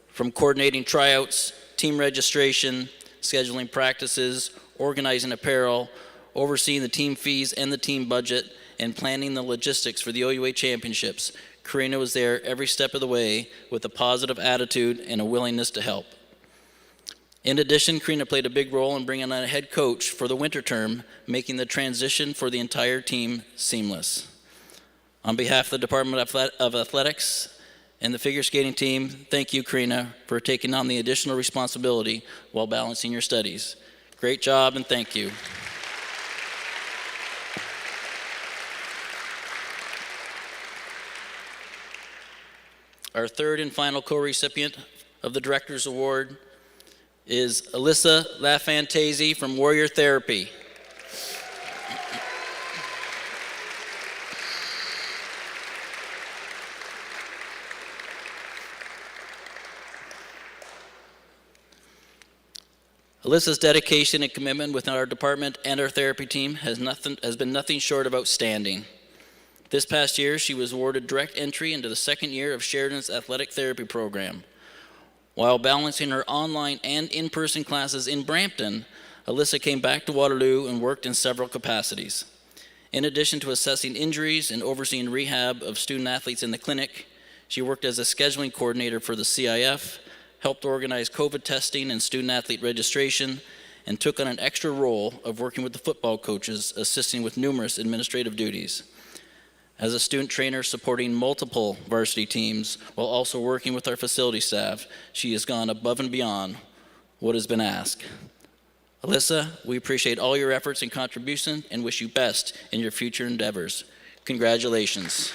From coordinating tryouts, team registration, scheduling practices, organizing apparel, overseeing the team fees and the team budget, and planning the logistics for the OUA Championships, Karina was there every step of the way with a positive attitude and a willingness to help. In addition, Karina played a big role in bringing on a head coach for the winter term, making the transition for the entire team seamless. On behalf of the Department of Athletics and the figure skating team, thank you, Karina, for taking on the additional responsibility while balancing your studies. Great job and thank you. Our third and final co-recipient of the Director's Award is Alyssa LaFantasi from Warrior Therapy. Alyssa's dedication and commitment within our department and our therapy team has been nothing short of outstanding. This past year, she was awarded direct entry into the second year of Sheridan's athletic therapy program. While balancing her online and in-person classes in Brampton, Alyssa came back to Waterloo and worked in several capacities. In addition to assessing injuries and overseeing rehab of student athletes in the clinic, she worked as a scheduling coordinator for the CIF, helped organize COVID testing and student athlete registration, and took on an extra role of working with the football coaches, assisting with numerous administrative duties. As a student trainer supporting multiple varsity teams while also working with our facility staff, she has gone above and beyond what has been asked. Alyssa, we appreciate all your efforts and contribution and wish you best in your future endeavors. Congratulations.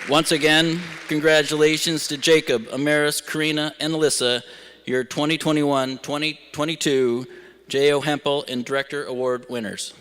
Once again, congratulations to Jacob, Amaris, Karina, and Alyssa, your 2021-2022 J.O. Hempel and Director Award winners.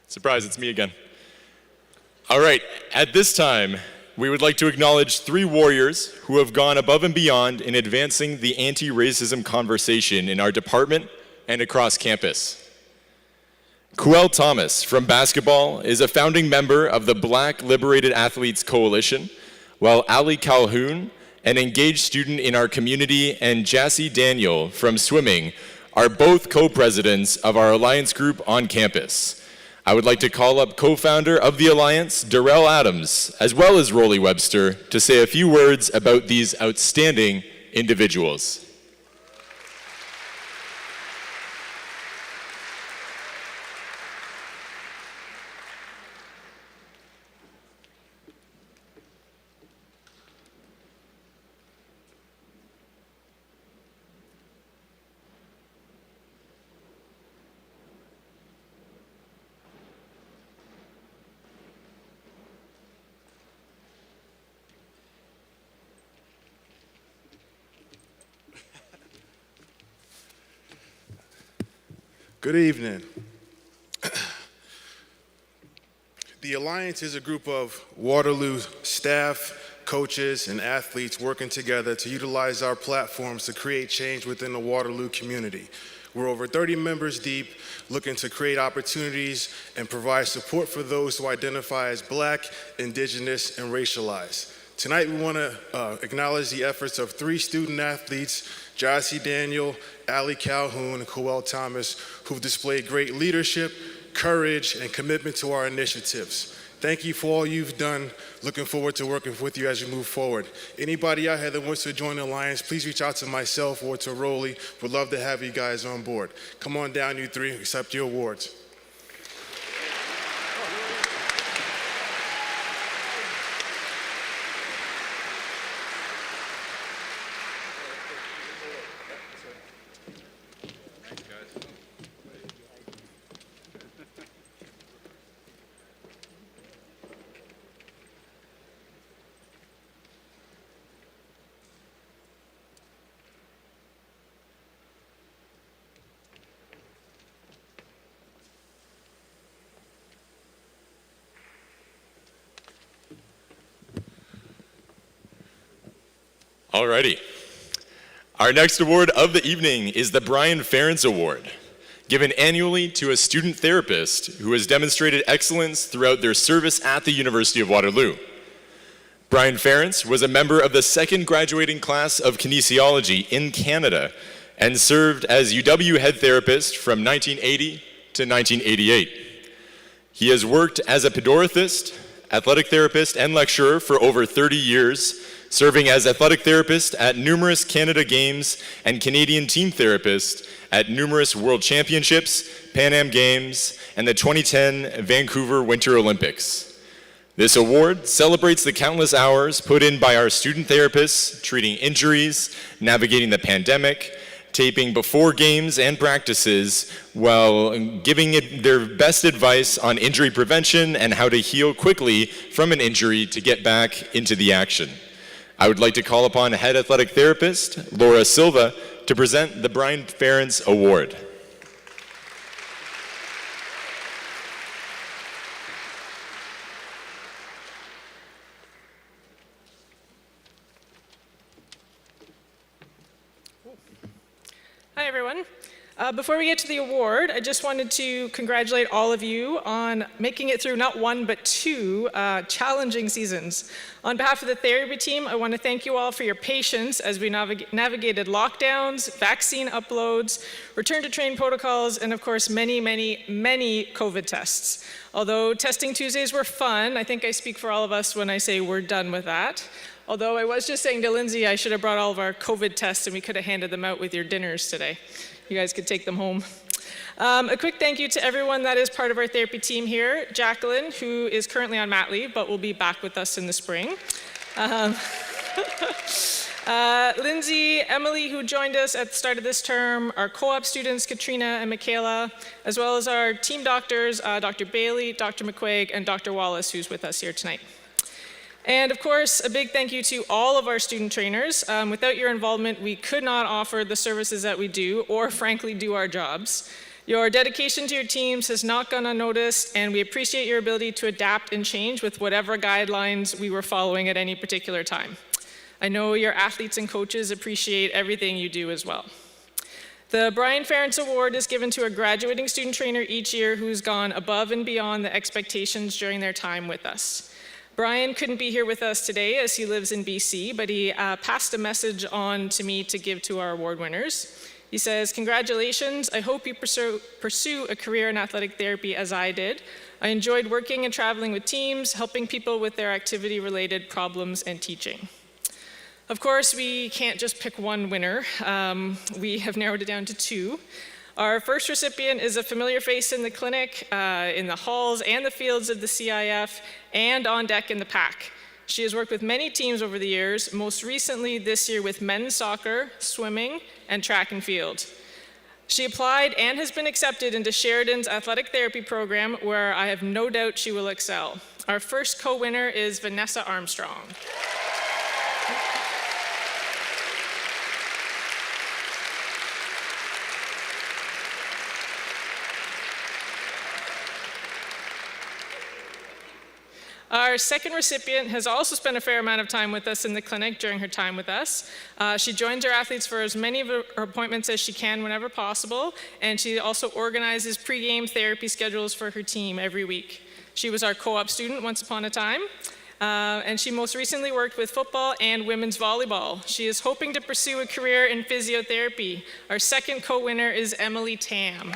Surprise, it's me again. All right, at this time, we would like to acknowledge 3 warriors who have gone above and beyond in advancing the anti-racism conversation in our department and across campus. Kuel Thomas from basketball is a founding member of the Black Liberated Athletes Coalition, while Ali Calhoun, an engaged student in our community, and Jassy Daniel from swimming are both co-presidents of our Alliance group on campus. I would like to call up co-founder of the Alliance, Darrell Adams, as well as Rolly Webster, to say a few words about these outstanding individuals. Good evening. The Alliance is a group of Waterloo staff, coaches, and athletes working together to utilize our platforms to create change within the Waterloo community. We're over 30 members deep, looking to create opportunities and provide support for those who identify as Black, Indigenous, and racialized. Tonight, we want to acknowledge the efforts of 3 student athletes, Jassy Daniel, Ali Calhoun, and Kuel Thomas, who've displayed great leadership, courage, and commitment to our initiatives. Thank you for all you've done. Looking forward to working with you as you move forward. Anybody out here that wants to join the Alliance, please reach out to myself or to Rolly. We'd love to have you guys on board. Come on down, you 3, accept your awards. Alrighty. Our next award of the evening is the Brian Ferentz Award, given annually to a student therapist who has demonstrated excellence throughout their service at the University of Waterloo. Brian Ferentz was a member of the 2nd graduating class of kinesiology in Canada and served as UW head therapist from 1980 to 1988. He has worked as a pedorathist, athletic therapist, and lecturer for over 30 years, serving as athletic therapist at numerous Canada Games and Canadian team therapist at numerous World Championships, Pan Am Games, and the 2010 Vancouver Winter Olympics. This award celebrates the countless hours put in by our student therapists treating injuries, navigating the pandemic, taping before games and practices, while giving their best advice on injury prevention and how to heal quickly from an injury to get back into the action. I would like to call upon head athletic therapist Laura Silva to present the Brian Ferentz Award. Before we get to the award, I just wanted to congratulate all of you on making it through not one, but two challenging seasons. On behalf of the therapy team, I want to thank you all for your patience as we navigated lockdowns, vaccine uploads, return to train protocols, and of course, many, many, many COVID tests. Although testing Tuesdays were fun, I think I speak for all of us when I say we're done with that. Although I was just saying to Lindsay, I should have brought all of our COVID tests and we could have handed them out with your dinners today. You guys could take them home. A quick thank you to everyone that is part of our therapy team here. Jacqueline, who is currently on mat leave, but will be back with us in the spring. Lindsay, Emily, who joined us at the start of this term, our co-op students, Katrina and Michaela, as well as our team doctors, Dr. Bailey, Dr. McRae, and Dr. Wallace, who's with us here tonight. And of course, a big thank you to all of our student trainers. Without your involvement, we could not offer the services that we do, or frankly, do our jobs. Your dedication to your teams has not gone unnoticed, and we appreciate your ability to adapt and change with whatever guidelines we were following at any particular time. I know your athletes and coaches appreciate everything you do as well. The Brian Ferentz Award is given to a graduating student trainer each year who's gone above and beyond the expectations during their time with us. Brian couldn't be here with us today as he lives in BC, but he passed a message on to me to give to our award winners. He says, "Congratulations, I hope you pursue a career in athletic therapy as I did. I enjoyed working and traveling with teams, helping people with their activity-related problems and teaching." Of course, we can't just pick one winner. We have narrowed it down to two. Our first recipient is a familiar face in the clinic, in the halls and the fields of the CIF, and on deck in the pack. She has worked with many teams over the years, most recently this year with men's soccer, swimming, and track and field. She applied and has been accepted into Sheridan's athletic therapy program, where I have no doubt she will excel. Our first co-winner is Vanessa Armstrong. Our second recipient has also spent a fair amount of time with us in the clinic during her time with us. She joins her athletes for as many of her appointments as she can whenever possible, and she also organizes pre-game therapy schedules for her team every week. She was our co-op student once upon a time, and she most recently worked with football and women's volleyball. She is hoping to pursue a career in physiotherapy. Our second co-winner is Emily Tam.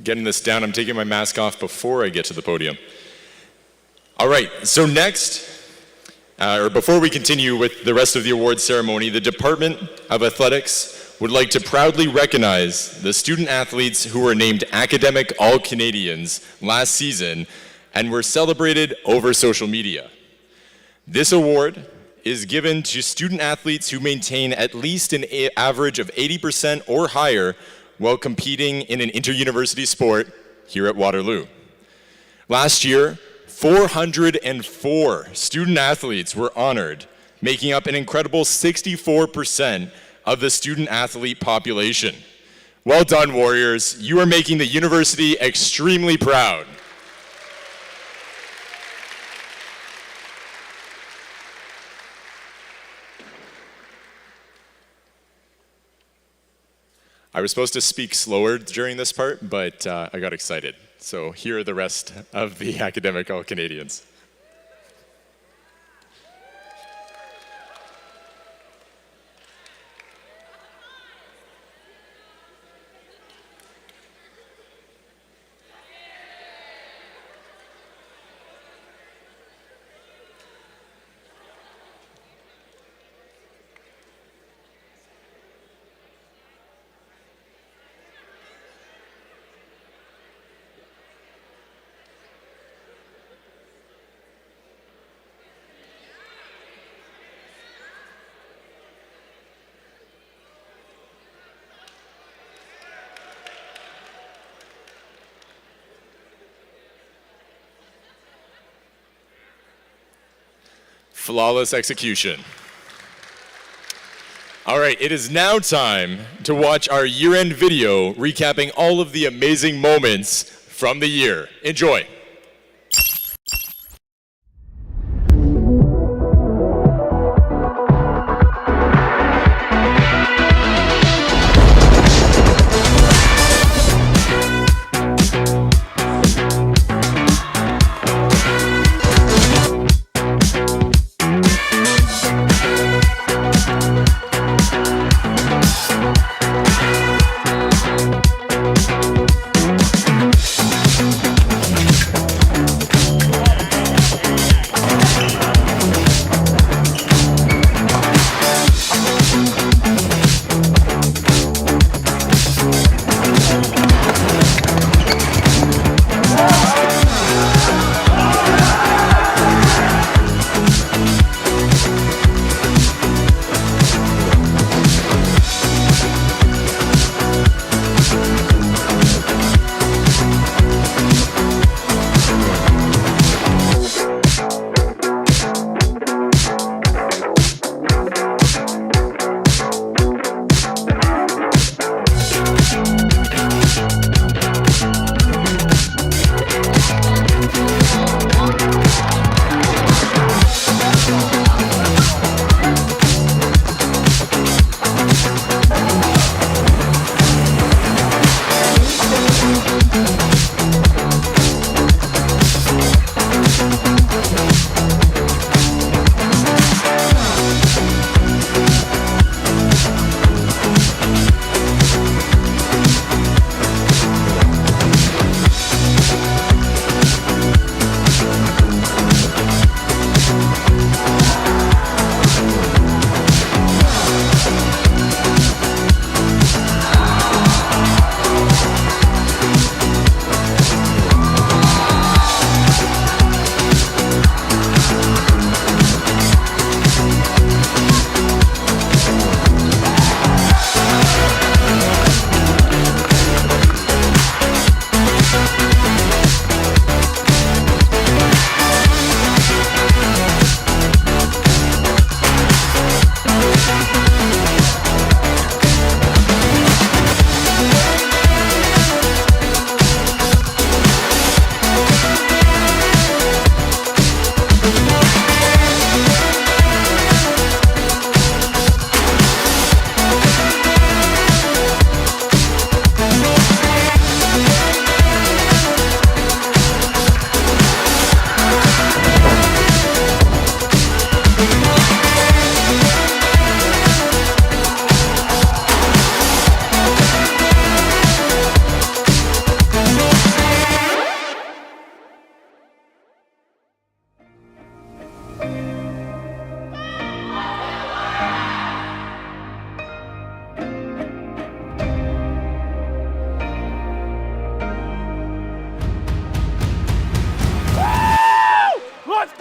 Getting this down, I'm taking my mask off before I get to the podium. All right, so next, or before we continue with the rest of the awards ceremony, the Department of Athletics would like to proudly recognize the student athletes who were named Academic All-Canadians last season and were celebrated over social media. This award is given to student athletes who maintain at least an average of 80% or higher while competing in an inter-university sport here at Waterloo. Last year, 404 student athletes were honored, making up an incredible 64% of the student athlete population. Well done, Warriors. You are making the university extremely proud. I was supposed to speak slower during this part, but I got excited. So here are the rest of the Academic All-Canadians. Flawless execution. All right, it is now time to watch our year-end video recapping all of the amazing moments from the year. Enjoy.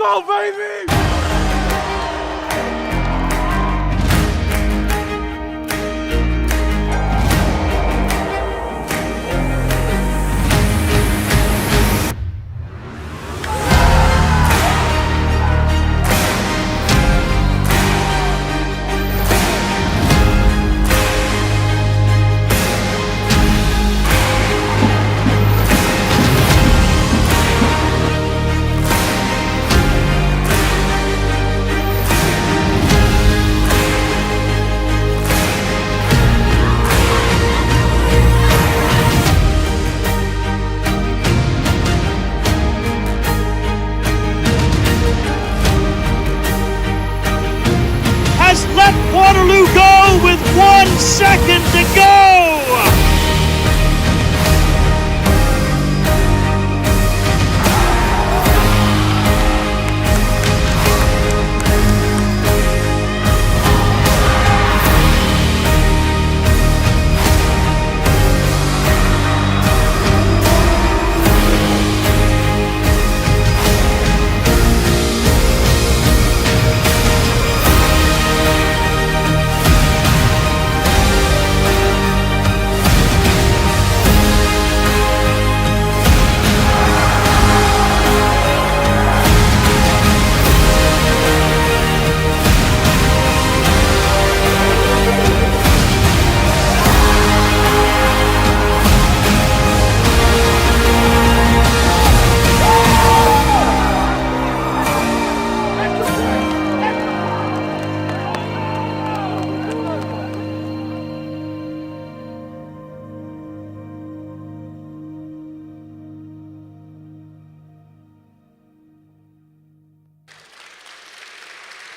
go, baby! Has let Waterloo go with 1 second to go!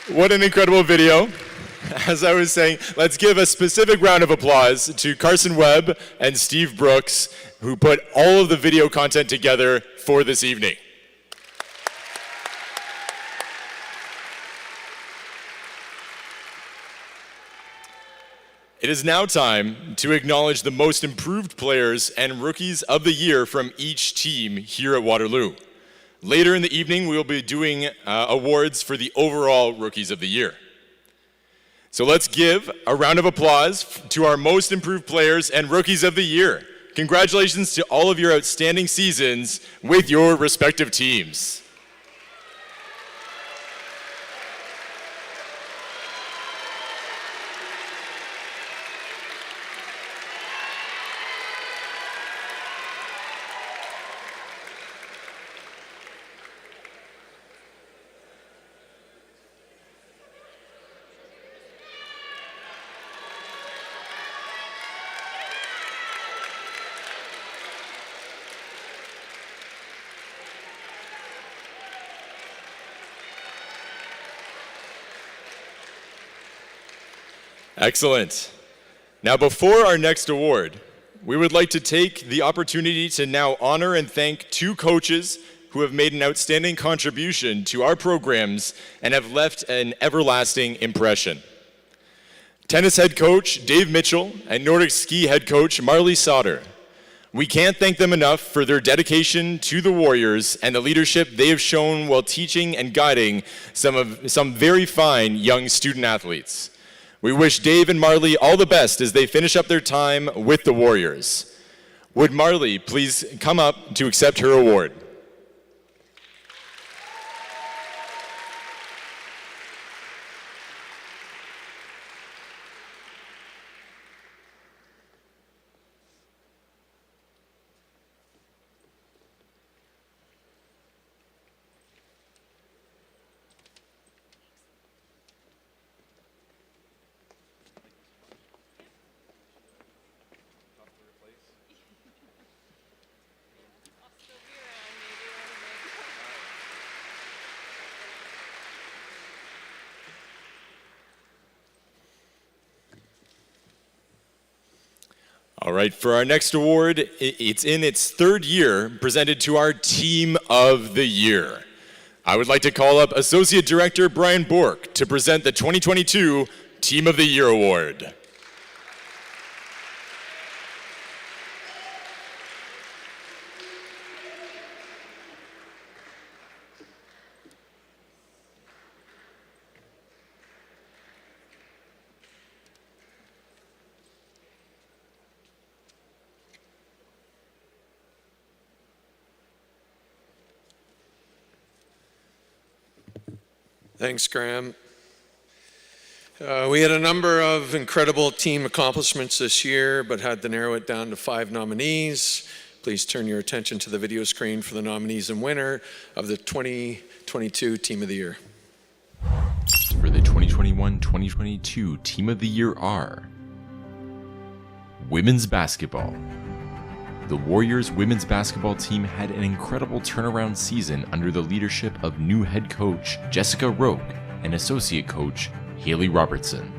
What an incredible video. As I was saying, let's give a specific round of applause to Carson Webb and Steve Brooks, who put all of the video content together for this evening. It is now time to acknowledge the most improved players and rookies of the year from each team here at Waterloo. Later in the evening, we will be doing awards for the overall rookies of the year. So let's give a round of applause to our most improved players and rookies of the year. Congratulations to all of your outstanding seasons with your respective teams. Excellent. Now, before our next award, we would like to take the opportunity to now honor and thank two coaches who have made an outstanding contribution to our programs and have left an everlasting impression. Tennis head coach Dave Mitchell and Nordic ski head coach Marley Sauter. We can't thank them enough for their dedication to the Warriors and the leadership they have shown while teaching and guiding some very fine young student athletes. We wish Dave and Marley all the best as they finish up their time with the Warriors. Would Marley please come up to accept her award? All right, for our next award, it's in its third year, presented to our Team of the Year. I would like to call up Associate Director Brian Bork to present the 2022 Team of the Year Award. Thanks, Graham. We had a number of incredible team accomplishments this year, but had to narrow it down to 5 nominees. Please turn your attention to the video screen for the nominees and winner of the 2022 Team of the Year. For the 2021-2022 Team of the Year are Women's Basketball. The Warriors women's basketball team had an incredible turnaround season under the leadership of new head coach Jessica Roque and associate coach Haley Robertson.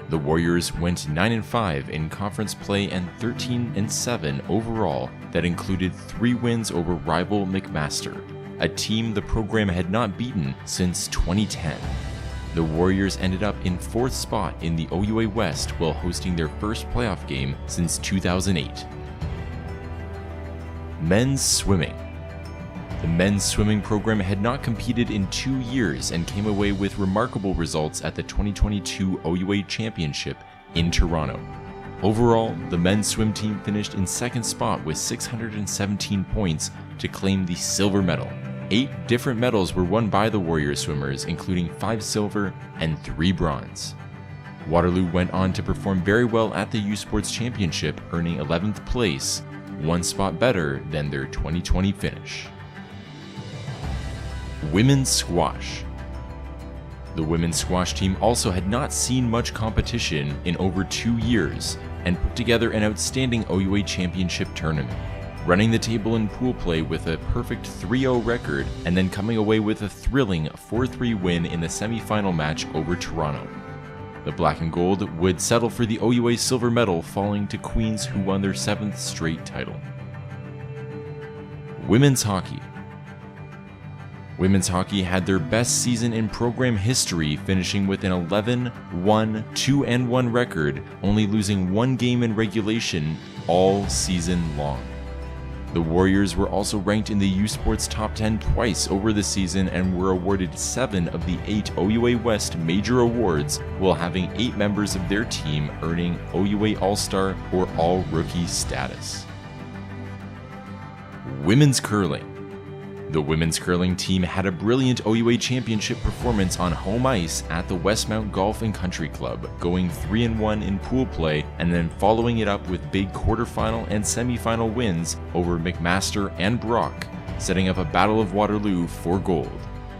The Warriors went 9-5 in conference play and 13-7 overall that included 3 wins over rival McMaster, a team the program had not beaten since 2010. The Warriors ended up in 4th spot in the OUA West while hosting their first playoff game since 2008. Men's Swimming. The men's swimming program had not competed in 2 years and came away with remarkable results at the 2022 OUA Championship in Toronto. Overall, the men's swim team finished in 2nd spot with 617 points to claim the silver medal. 8 different medals were won by the Warrior swimmers, including 5 silver and 3 bronze. Waterloo went on to perform very well at the U Sports Championship, earning 11th place, 1 spot better than their 2020 finish. Women's Squash. The women's squash team also had not seen much competition in over 2 years and put together an outstanding OUA Championship tournament. running the table in pool play with a perfect 3-0 record, and then coming away with a thrilling 4-3 win in the semi-final match over Toronto. The Black and Gold would settle for the OUA silver medal, falling to Queens, who won their 7th straight title. Women's hockey. Women's hockey had their best season in program history, finishing with an 11-1, 2-1 record, only losing 1 game in regulation all season long. The Warriors were also ranked in the U Sports Top 10 twice over the season and were awarded 7 of the 8 OUA West major awards, while having 8 members of their team earning OUA All-Star or All-Rookie status. Women's curling. The women's curling team had a brilliant OUA championship performance on home ice at the Westmount Golf and Country Club, going 3-1 in pool play and then following it up with big quarterfinal and semifinal wins over McMaster and Brock, setting up a Battle of Waterloo for gold.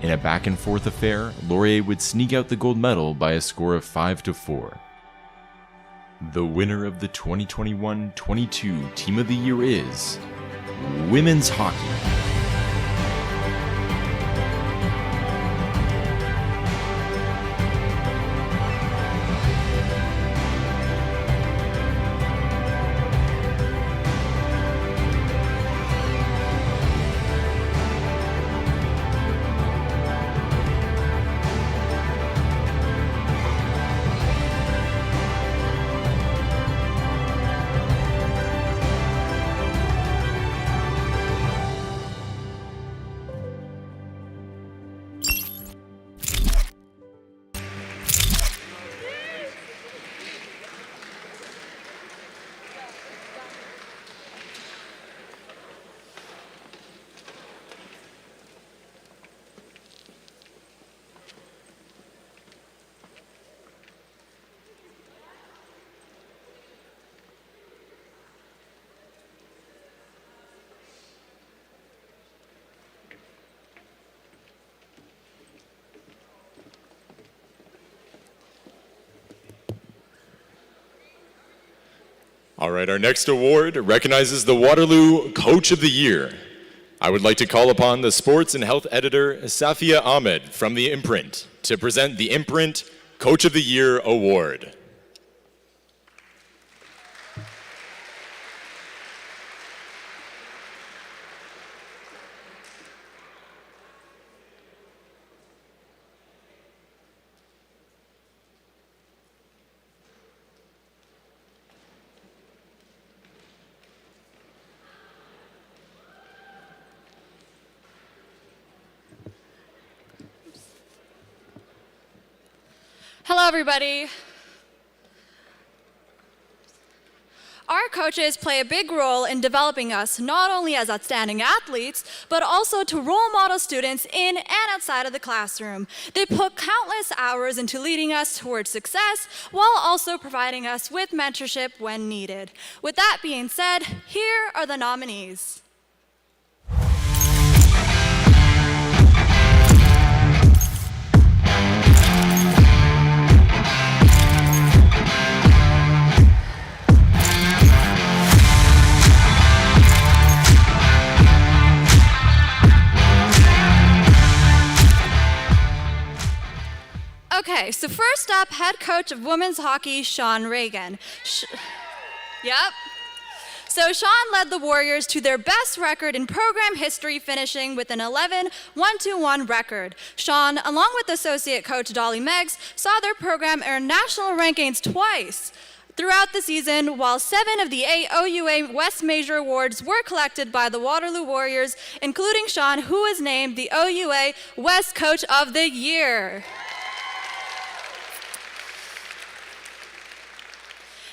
In a back-and-forth affair, Laurier would sneak out the gold medal by a score of 5-4. The winner of the 2021-22 Team of the Year is Women's Hockey. All right, our next award recognizes the Waterloo Coach of the Year. I would like to call upon the sports and health editor, Safia Ahmed from the Imprint, to present the Imprint Coach of the Year Award. Hello, everybody. Our coaches play a big role in developing us not only as outstanding athletes, but also to role model students in and outside of the classroom. They put countless hours into leading us towards success while also providing us with mentorship when needed. With that being said, here are the nominees. Okay, so first up, head coach of women's hockey, Sean Reagan. Yep. So Sean led the Warriors to their best record in program history, finishing with an 11-1-1 record. Sean, along with associate coach Dolly Meggs, saw their program earn national rankings twice throughout the season, while 7 of the 8 OUA West Major Awards were collected by the Waterloo Warriors, including Sean, who was named the OUA West Coach of the Year.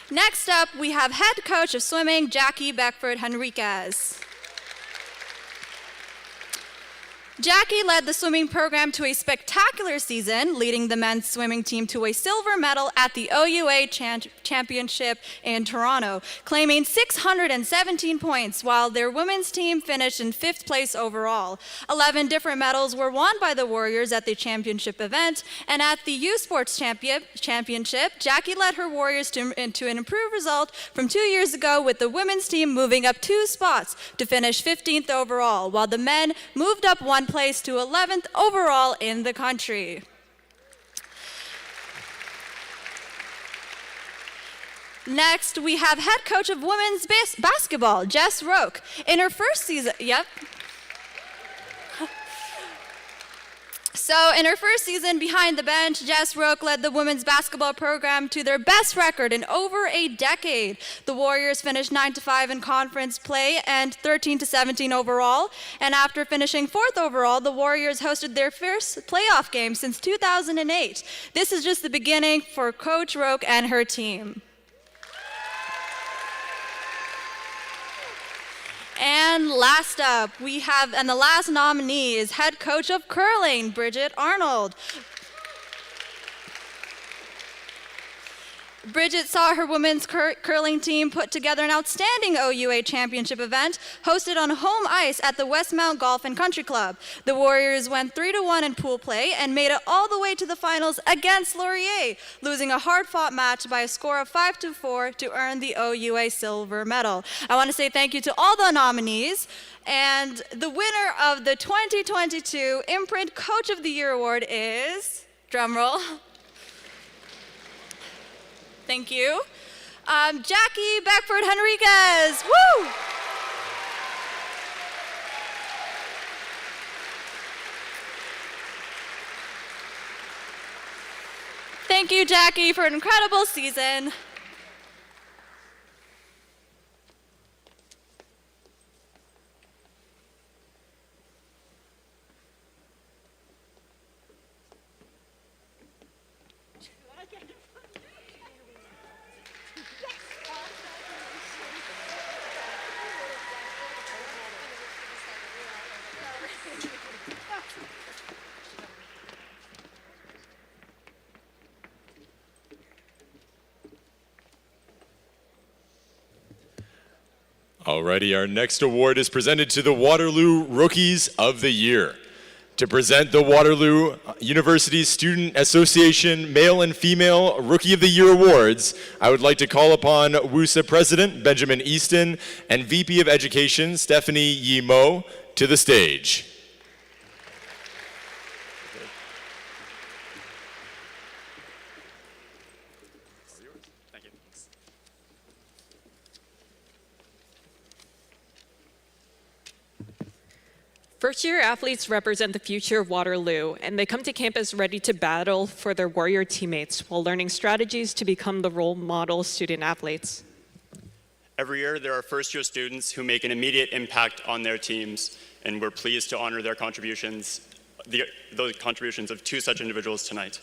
Next up, we have head coach of swimming, Jackie Beckford Henriquez. Jackie led the swimming program to a spectacular season, leading the men's swimming team to a silver medal at the OUA Championship in Toronto, claiming 617 points, while their women's team finished in 5th place overall. 11 different medals were won by the Warriors at the championship event, and at the U Sports Championship, Jackie led her Warriors to an improved result from 2 years ago, with the women's team moving up 2 spots to finish 15th overall, while the men moved up 1 place to 11th overall in the country. Next, we have head coach of women's basketball, Jess Roque. In her first season, So in her first season behind the bench, Jess Roque led the women's basketball program to their best record in over a decade. The Warriors finished 9-5 in conference play and 13-17 overall. And after finishing 4th overall, the Warriors hosted their first playoff game since 2008. This is just the beginning for Coach Roque and her team. And last up, and the last nominee is head coach of curling, Bridget Arnold. Bridget saw her women's curling team put together an outstanding OUA championship event hosted on home ice at the Westmount Golf and Country Club. The Warriors went 3-1 in pool play and made it all the way to the finals against Laurier, losing a hard-fought match by a score of 5-4 to earn the OUA silver medal. I want to say thank you to all the nominees, and the winner of the 2022 Imprint Coach of the Year Award is, drumroll, thank you, Jackie Beckford Henriquez. Woo! Thank you, Jackie, for an incredible season. Alrighty, our next award is presented to the Waterloo Rookies of the Year. To present the Waterloo University Student Association Male and Female Rookie of the Year Awards, I would like to call upon WUSA President Benjamin Easton and VP of Education Stephanie Yi Mo to the stage. First-year athletes represent the future of Waterloo, and they come to campus ready to battle for their Warrior teammates while learning strategies to become the role model student athletes. Every year, there are first-year students who make an immediate impact on their teams, and we're pleased to honor their contributions, those contributions of 2 such individuals tonight.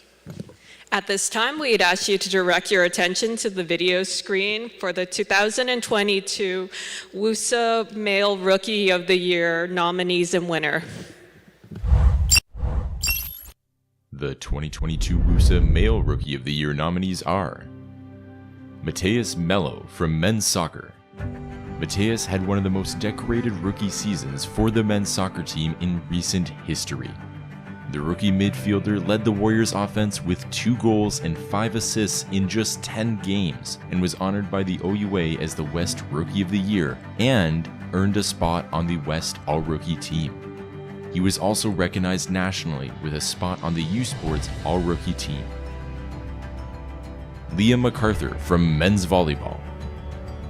At this time, we'd ask you to direct your attention to the video screen for the 2022 WUSA Male Rookie of the Year nominees and winner. The 2022 WUSA Male Rookie of the Year nominees are Mateus Mello from men's soccer. Mateus had one of the most decorated rookie seasons for the men's soccer team in recent history. The rookie midfielder led the Warriors offense with 2 goals and 5 assists in just 10 games and was honored by the OUA as the West Rookie of the Year and earned a spot on the West All-Rookie team. He was also recognized nationally with a spot on the U Sports All-Rookie team. Liam MacArthur from men's volleyball.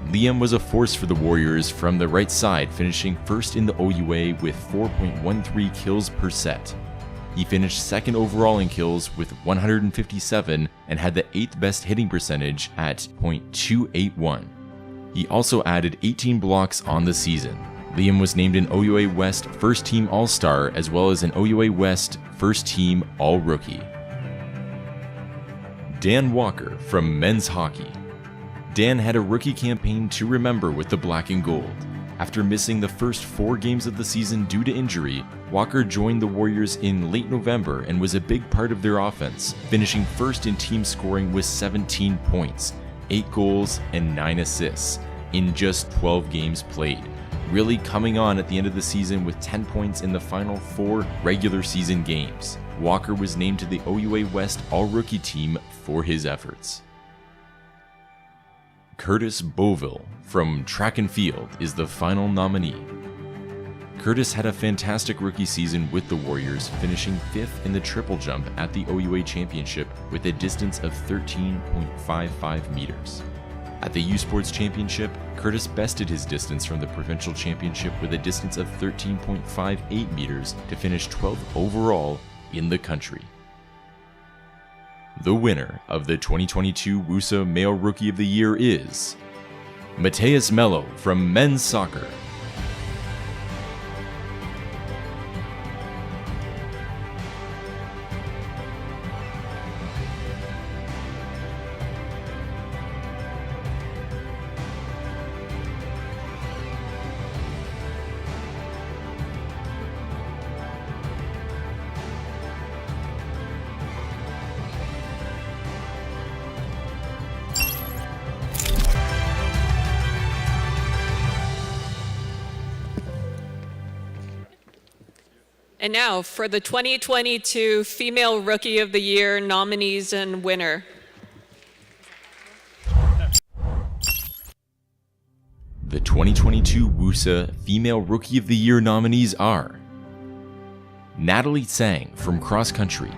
Liam was a force for the Warriors from the right side, finishing first in the OUA with 4.13 kills per set. He finished 2nd overall in kills with 157 and had the 8th best hitting percentage at .281. He also added 18 blocks on the season. Liam was named an OUA West First Team All-Star as well as an OUA West First Team All-Rookie. Dan Walker from men's hockey. Dan had a rookie campaign to remember with the black and gold. After missing the first 4 games of the season due to injury, Walker joined the Warriors in late November and was a big part of their offense, finishing first in team scoring with 17 points, 8 goals, and 9 assists in just 12 games played, really coming on at the end of the season with 10 points in the final 4 regular season games. Walker was named to the OUA West All-Rookie team for his efforts. Curtis Boville from track and field is the final nominee. Curtis had a fantastic rookie season with the Warriors, finishing 5th in the triple jump at the OUA Championship with a distance of 13.55 meters. At the U Sports Championship, Curtis bested his distance from the provincial championship with a distance of 13.58 meters to finish 12th overall in the country. The winner of the 2022 WUSA Male Rookie of the Year is Mateus Mello from men's soccer. And now for the 2022 Female Rookie of the Year nominees and winner. The 2022 WUSA Female Rookie of the Year nominees are Natalie Tsang from cross country.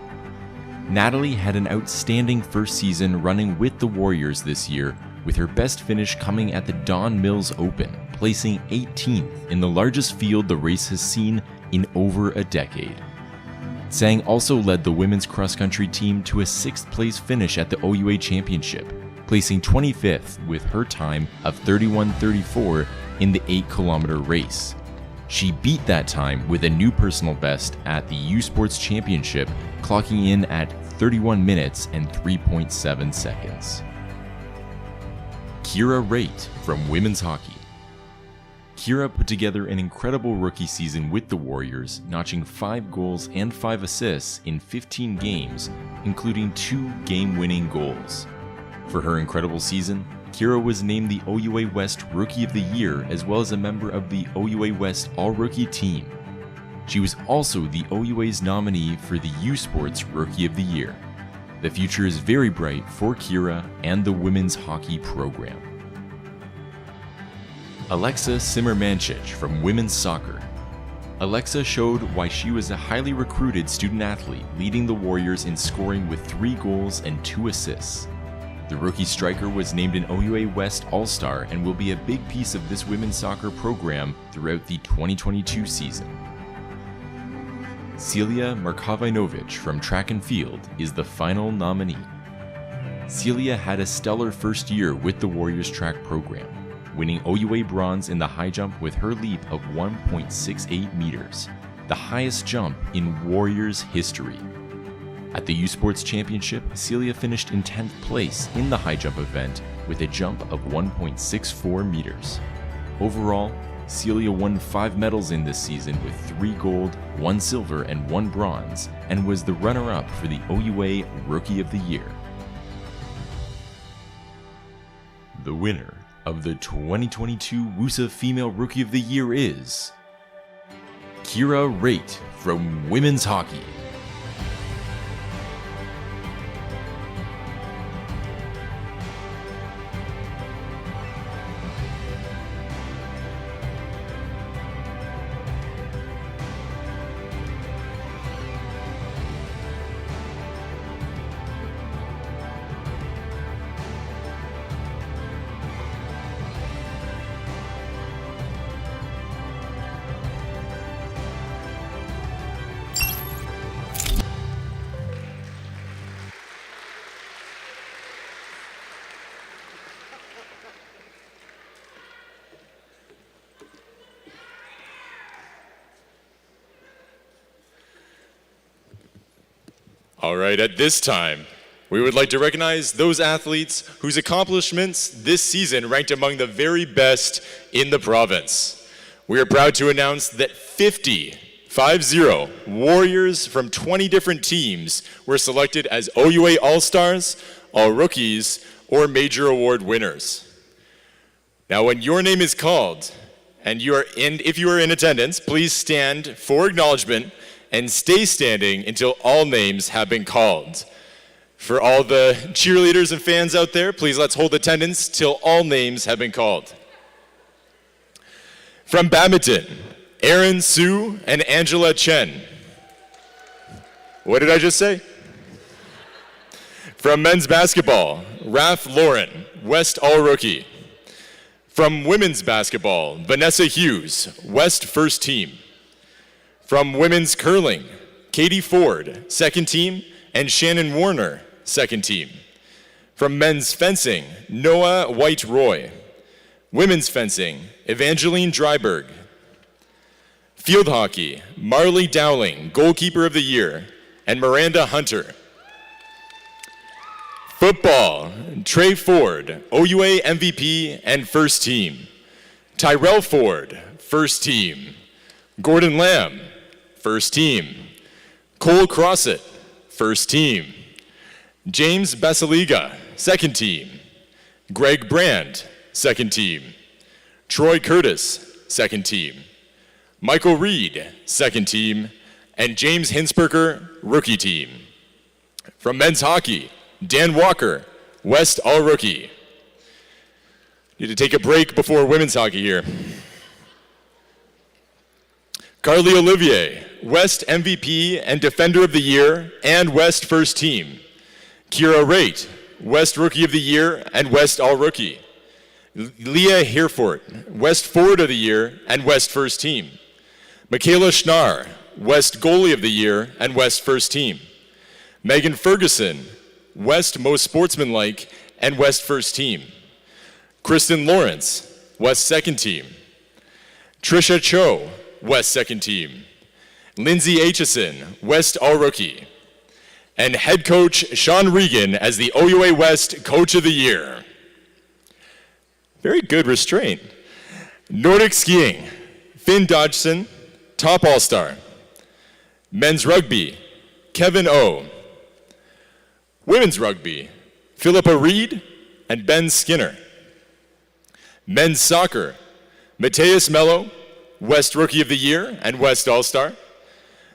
Natalie had an outstanding first season running with the Warriors this year, with her best finish coming at the Don Mills Open, placing 18th in the largest field the race has seen in over a decade. Tsang also led the women's cross-country team to a 6th place finish at the OUA Championship, placing 25th with her time of 31:34 in the 8-kilometer race. She beat that time with a new personal best at the U Sports Championship, clocking in at 31 minutes and 3.7 seconds. Kira Raitt from women's hockey. Kira put together an incredible rookie season with the Warriors, notching 5 goals and 5 assists in 15 games, including 2 game-winning goals. For her incredible season, Kira was named the OUA West Rookie of the Year as well as a member of the OUA West All-Rookie team. She was also the OUA's nominee for the U Sports Rookie of the Year. The future is very bright for Kira and the women's hockey program. Alexa Simmermanchich from women's soccer. Alexa showed why she was a highly recruited student athlete, leading the Warriors in scoring with 3 goals and 2 assists. The rookie striker was named an OUA West All-Star and will be a big piece of this women's soccer program throughout the 2022 season. Celia Markovinovic from track and field is the final nominee. Celia had a stellar first year with the Warriors track program, winning OUA bronze in the high jump with her leap of 1.68 meters, the highest jump in Warriors history. At the U Sports Championship, Celia finished in 10th place in the high jump event with a jump of 1.64 meters. Overall, Celia won 5 medals in this season with 3 gold, 1 silver, and 1 bronze, and was the runner-up for the OUA Rookie of the Year. The winner of the 2022 WUSA Female Rookie of the Year is Kira Raitt from women's hockey. All right, at this time, we would like to recognize those athletes whose accomplishments this season ranked among the very best in the province. We are proud to announce that 50 Warriors from 20 different teams were selected as OUA All-Stars, All-Rookies, or Major Award winners. Now, when your name is called, and if you are in attendance, please stand for acknowledgement and stay standing until all names have been called. For all the cheerleaders and fans out there, please let's hold attendance till all names have been called. From badminton, Aaron Sue and Angela Chen. What did I just say? From men's basketball, Raf Lauren, West All-Rookie. From women's basketball, Vanessa Hughes, West First Team. From women's curling, Katie Ford, Second Team, and Shannon Warner, Second Team. From men's fencing, Noah White-Roy. Women's fencing, Evangeline Dryberg. Field hockey, Marley Dowling, Goalkeeper of the Year, and Miranda Hunter. Football, Trey Ford, OUA MVP and First Team. Tyrell Ford, First Team. Gordon Lamb, First Team. Cole Crossett, First Team. James Basiliga, Second Team. Greg Brand, Second Team. Troy Curtis, Second Team. Michael Reed, Second Team. And James Hinsberger, Rookie Team. From men's hockey, Dan Walker, West All-Rookie. Need to take a break before women's hockey here. Carly Olivier, West MVP and Defender of the Year and West First Team. Kira Raitt, West Rookie of the Year and West All-Rookie. Leah Herford, West Forward of the Year and West First Team. Michaela Schnarr, West Goalie of the Year and West First Team. Megan Ferguson, West Most Sportsmanlike and West First Team. Kristen Lawrence, West Second Team. Trisha Cho, West Second Team. Lindsay Aitchison, West All-Rookie. And head coach Sean Regan as the OUA West Coach of the Year. Very good restraint. Nordic skiing, Finn Dodgson, Top All-Star. Men's rugby, Kevin O. Women's rugby, Philippa Reed and Ben Skinner. Men's soccer, Mateus Mello, West Rookie of the Year and West All-Star.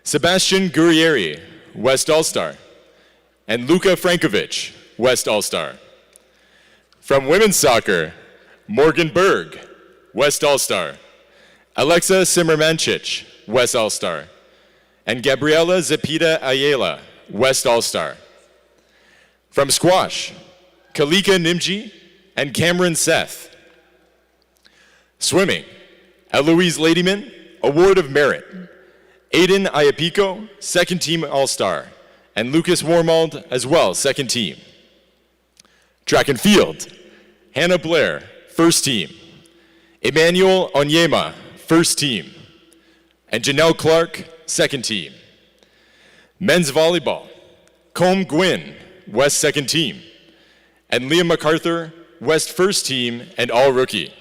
Sebastian Guerrieri, West All-Star. And Luka Frankovic, West All-Star. From women's soccer, Morgan Berg, West All-Star. Alexa Simermancic, West All-Star. And Gabriela Zepita Ayala, West All-Star. From squash, Kalika Nimji and Cameron Seth. Swimming, Eloise Ladyman, Award of Merit. Aiden Ayapico, Second Team All-Star. And Lucas Warmald as well, Second Team. Track and field, Hannah Blair, First Team. Emmanuel Onyema, First Team. And Janelle Clark, Second Team. Men's volleyball, Combe Gwynn, West Second Team. And Liam MacArthur, West First Team and All-Rookie.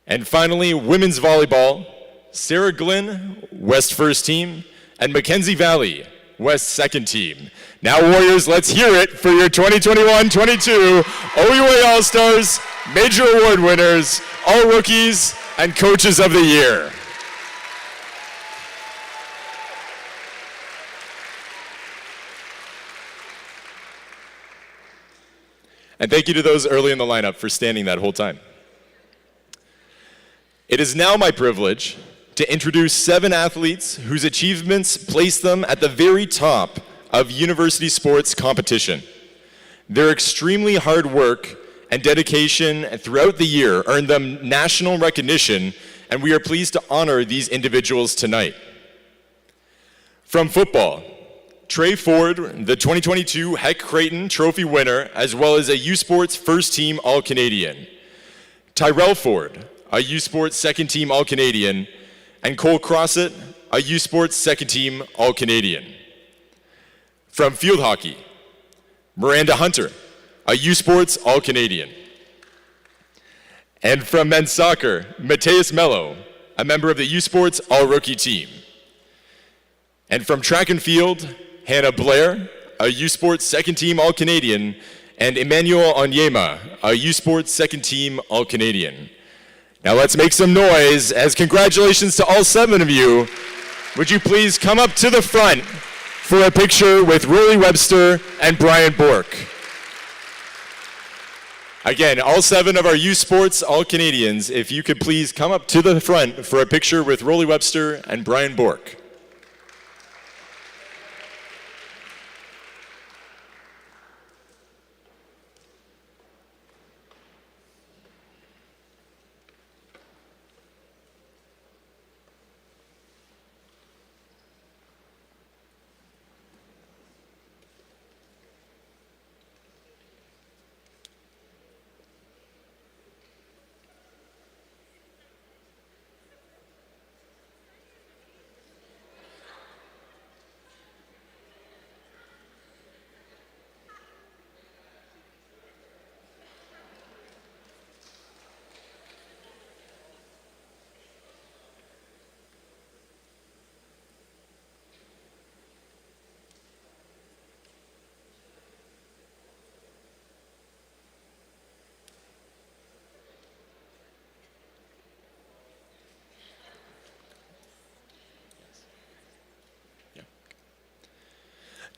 And finally, women's volleyball, Sarah Glynn, West First Team, and Mackenzie Valley, West Second Team. Now, Warriors, let's hear it for your 2021-22 OUA All-Stars, Major Award winners, All-Rookies, and Coaches of the Year. And thank you to those early in the lineup for standing that whole time. It is now my privilege to introduce 7 athletes whose achievements place them at the very top of university sports competition. Their extremely hard work and dedication throughout the year earned them national recognition, and we are pleased to honor these individuals tonight. From football, Trey Ford, the 2022 Heck Creighton Trophy winner, as well as a U Sports First Team All-Canadian. Tyrell Ford, a U Sports Second Team All-Canadian, and Cole Crossett, a U Sports Second Team All-Canadian. From field hockey, Miranda Hunter, a U Sports All-Canadian. And from men's soccer, Mateus Mello, a member of the U Sports All-Rookie team. And from track and field, Hannah Blair, a U Sports second team All-Canadian, and Emmanuel Onyema, a U Sports second team All-Canadian. Now let's make some noise as congratulations to all 7 of you. Would you please come up to the front for a picture with Rolly Webster and Brian Bork. Again, all 7 of our U Sports All-Canadians, if you could please come up to the front for a picture with Rolly Webster and Brian Bork.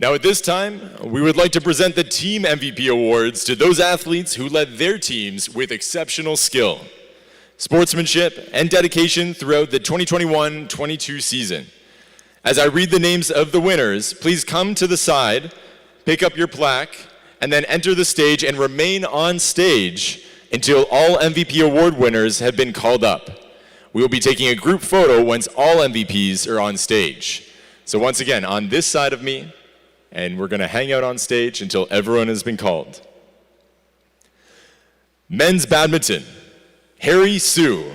Now at this time, we would like to present the Team MVP Awards to those athletes who led their teams with exceptional skill, sportsmanship, and dedication throughout the 2021-22 season. As I read the names of the winners, please come to the side, pick up your plaque, and then enter the stage and remain on stage until all MVP award winners have been called up. We will be taking a group photo once all MVPs are on stage. So once again, on this side of me, and we're going to hang out on stage until everyone has been called. Men's badminton, Harry Sue.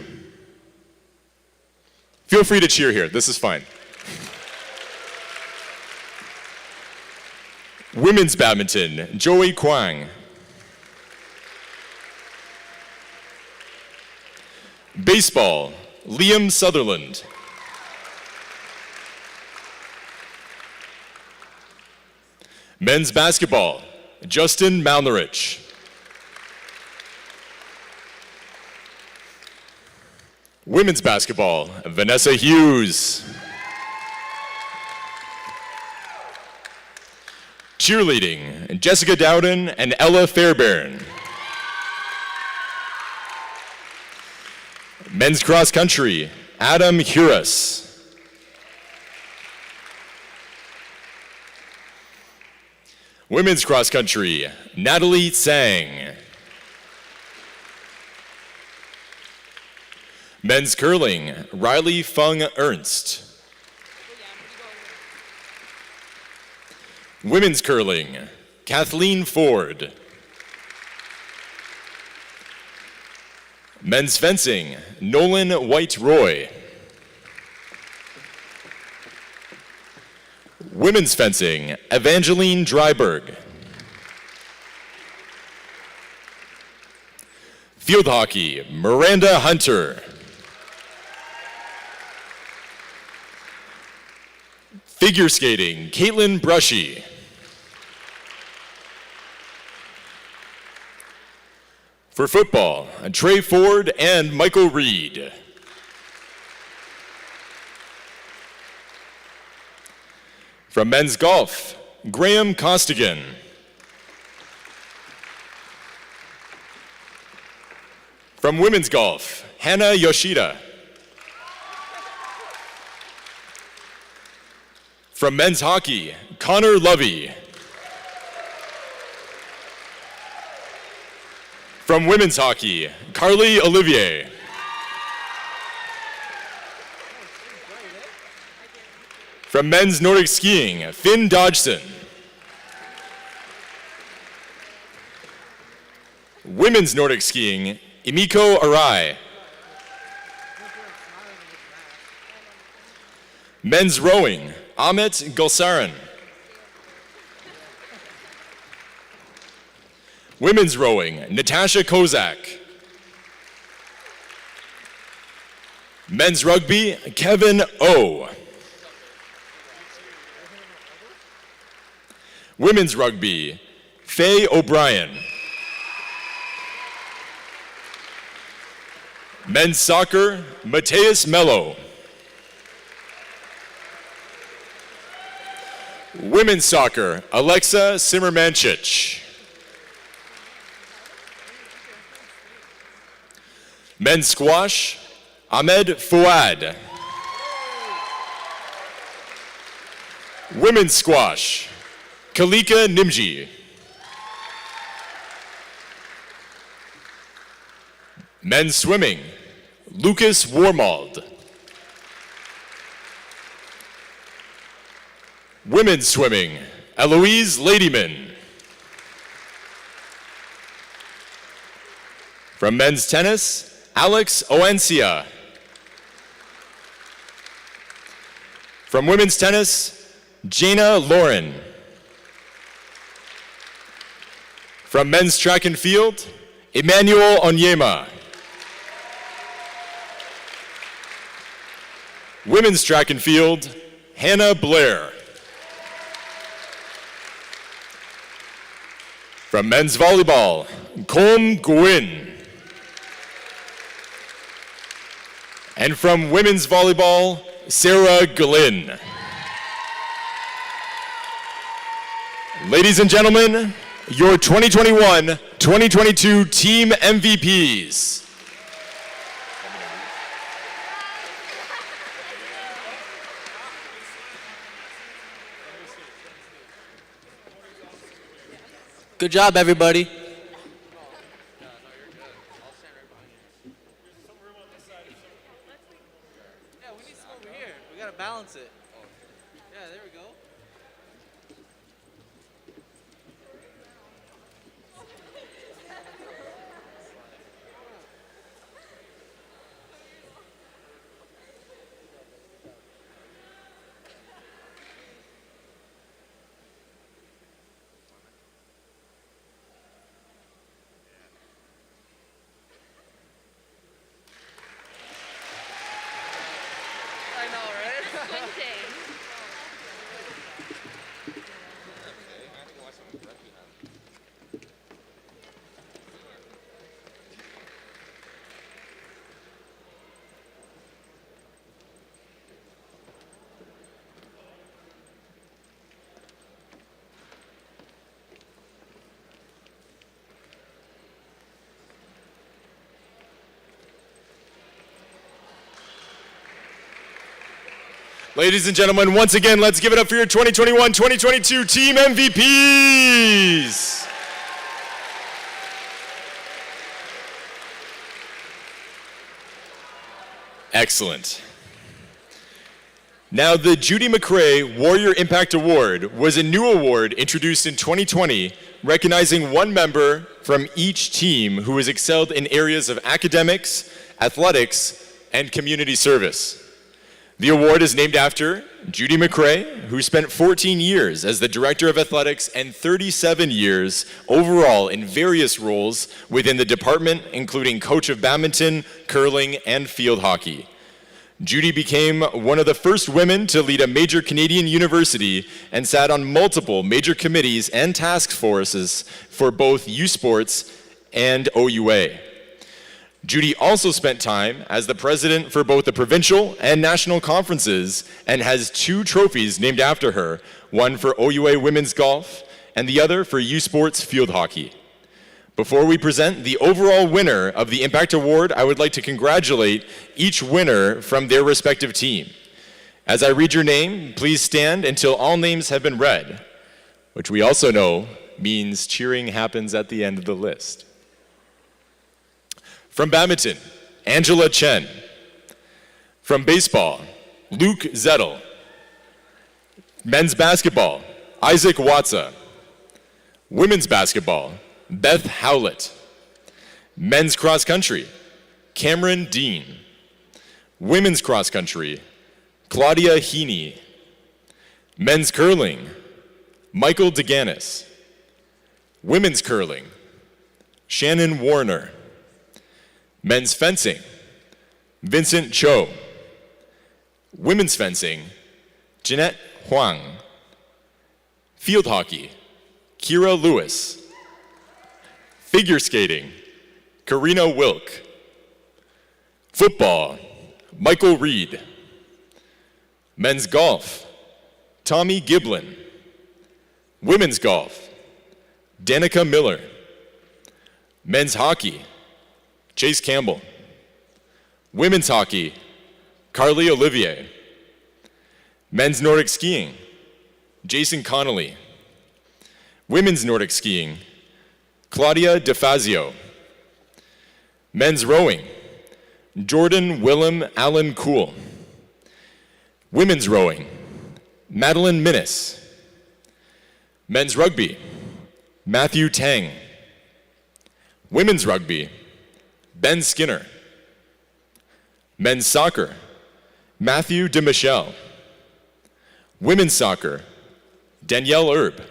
Feel free to cheer here, this is fine. Women's badminton, Joey Kwang. Baseball, Liam Sutherland. Men's basketball, Justin Malnerich. Women's basketball, Vanessa Hughes. Cheerleading, Jessica Dowden and Ella Fairbairn. Men's cross country, Adam Huras. Women's cross country, Natalie Tsang. Men's curling, Riley Fung Ernst. Women's curling, Kathleen Ford. Men's fencing, Nolan White-Roy. Women's fencing, Evangeline Dryberg. Field hockey, Miranda Hunter. Figure skating, Caitlin Brushy. For football, Trey Ford and Michael Reed. From men's golf, Graham Costigan. From women's golf, Hannah Yoshida. From men's hockey, Connor Lovey. From women's hockey, Carly Olivier. From men's Nordic skiing, Finn Dodgson. Women's Nordic skiing, Emiko Arai. Men's rowing, Amit Gulsaran. Women's rowing, Natasha Kozak. Men's rugby, Kevin O. Women's rugby, Faye O'Brien. Men's soccer, Mateus Mello. Women's soccer, Alexa Simmermanchich. Men's squash, Ahmed Fouad. Women's squash, Kalika Nimji. Men's swimming, Lucas Warmald. Women's swimming, Eloise Ladyman. From men's tennis, Alex Oencia. From women's tennis, Jana Lauren. From men's track and field, Emmanuel Onyema. Women's track and field, Hannah Blair. From men's volleyball, Colm Gwyn. And from women's volleyball, Sarah Glynn. Ladies and gentlemen, your 2021-2022 team MVPs. Good job, everybody. Yeah, we need some over here. We gotta balance it. Yeah, there we go. I know, right? Ladies and gentlemen, once again, let's give it up for your 2021-2022 team MVPs. Excellent. Now, the Judy McRae Warrior Impact Award was a new award introduced in 2020, recognizing one member from each team who has excelled in areas of academics, athletics, and community service. The award is named after Judy McRae, who spent 14 years as the Director of Athletics and 37 years overall in various roles within the department, including coach of badminton, curling, and field hockey. Judy became one of the first women to lead a major Canadian university and sat on multiple major committees and task forces for both U Sports and OUA. Judy also spent time as the president for both the provincial and national conferences and has 2 trophies named after her, one for OUA women's golf and the other for U Sports field hockey. Before we present the overall winner of the Impact Award, I would like to congratulate each winner from their respective team. As I read your name, please stand until all names have been read, which we also know means cheering happens at the end of the list. From badminton, Angela Chen. From baseball, Luke Zettel. Men's basketball, Isaac Watsa. Women's basketball, Beth Howlett. Men's cross country, Cameron Dean. Women's cross country, Claudia Heaney. Men's curling, Michael DeGanis. Women's curling, Shannon Warner. Men's fencing, Vincent Cho. Women's fencing, Jeanette Huang. Field hockey, Kira Lewis. Figure skating, Karina Wilk. Football, Michael Reed. Men's golf, Tommy Giblin. Women's golf, Danica Miller. Men's hockey, Chase Campbell. Women's hockey, Carly Olivier. Men's Nordic skiing, Jason Connolly. Women's Nordic skiing, Claudia DeFazio. Men's rowing, Jordan Willem Allen Cool. Women's rowing, Madeline Minnis. Men's rugby, Matthew Tang. Women's rugby, Ben Skinner. Men's soccer, Matthew DeMichelle. Women's soccer, Danielle Erb.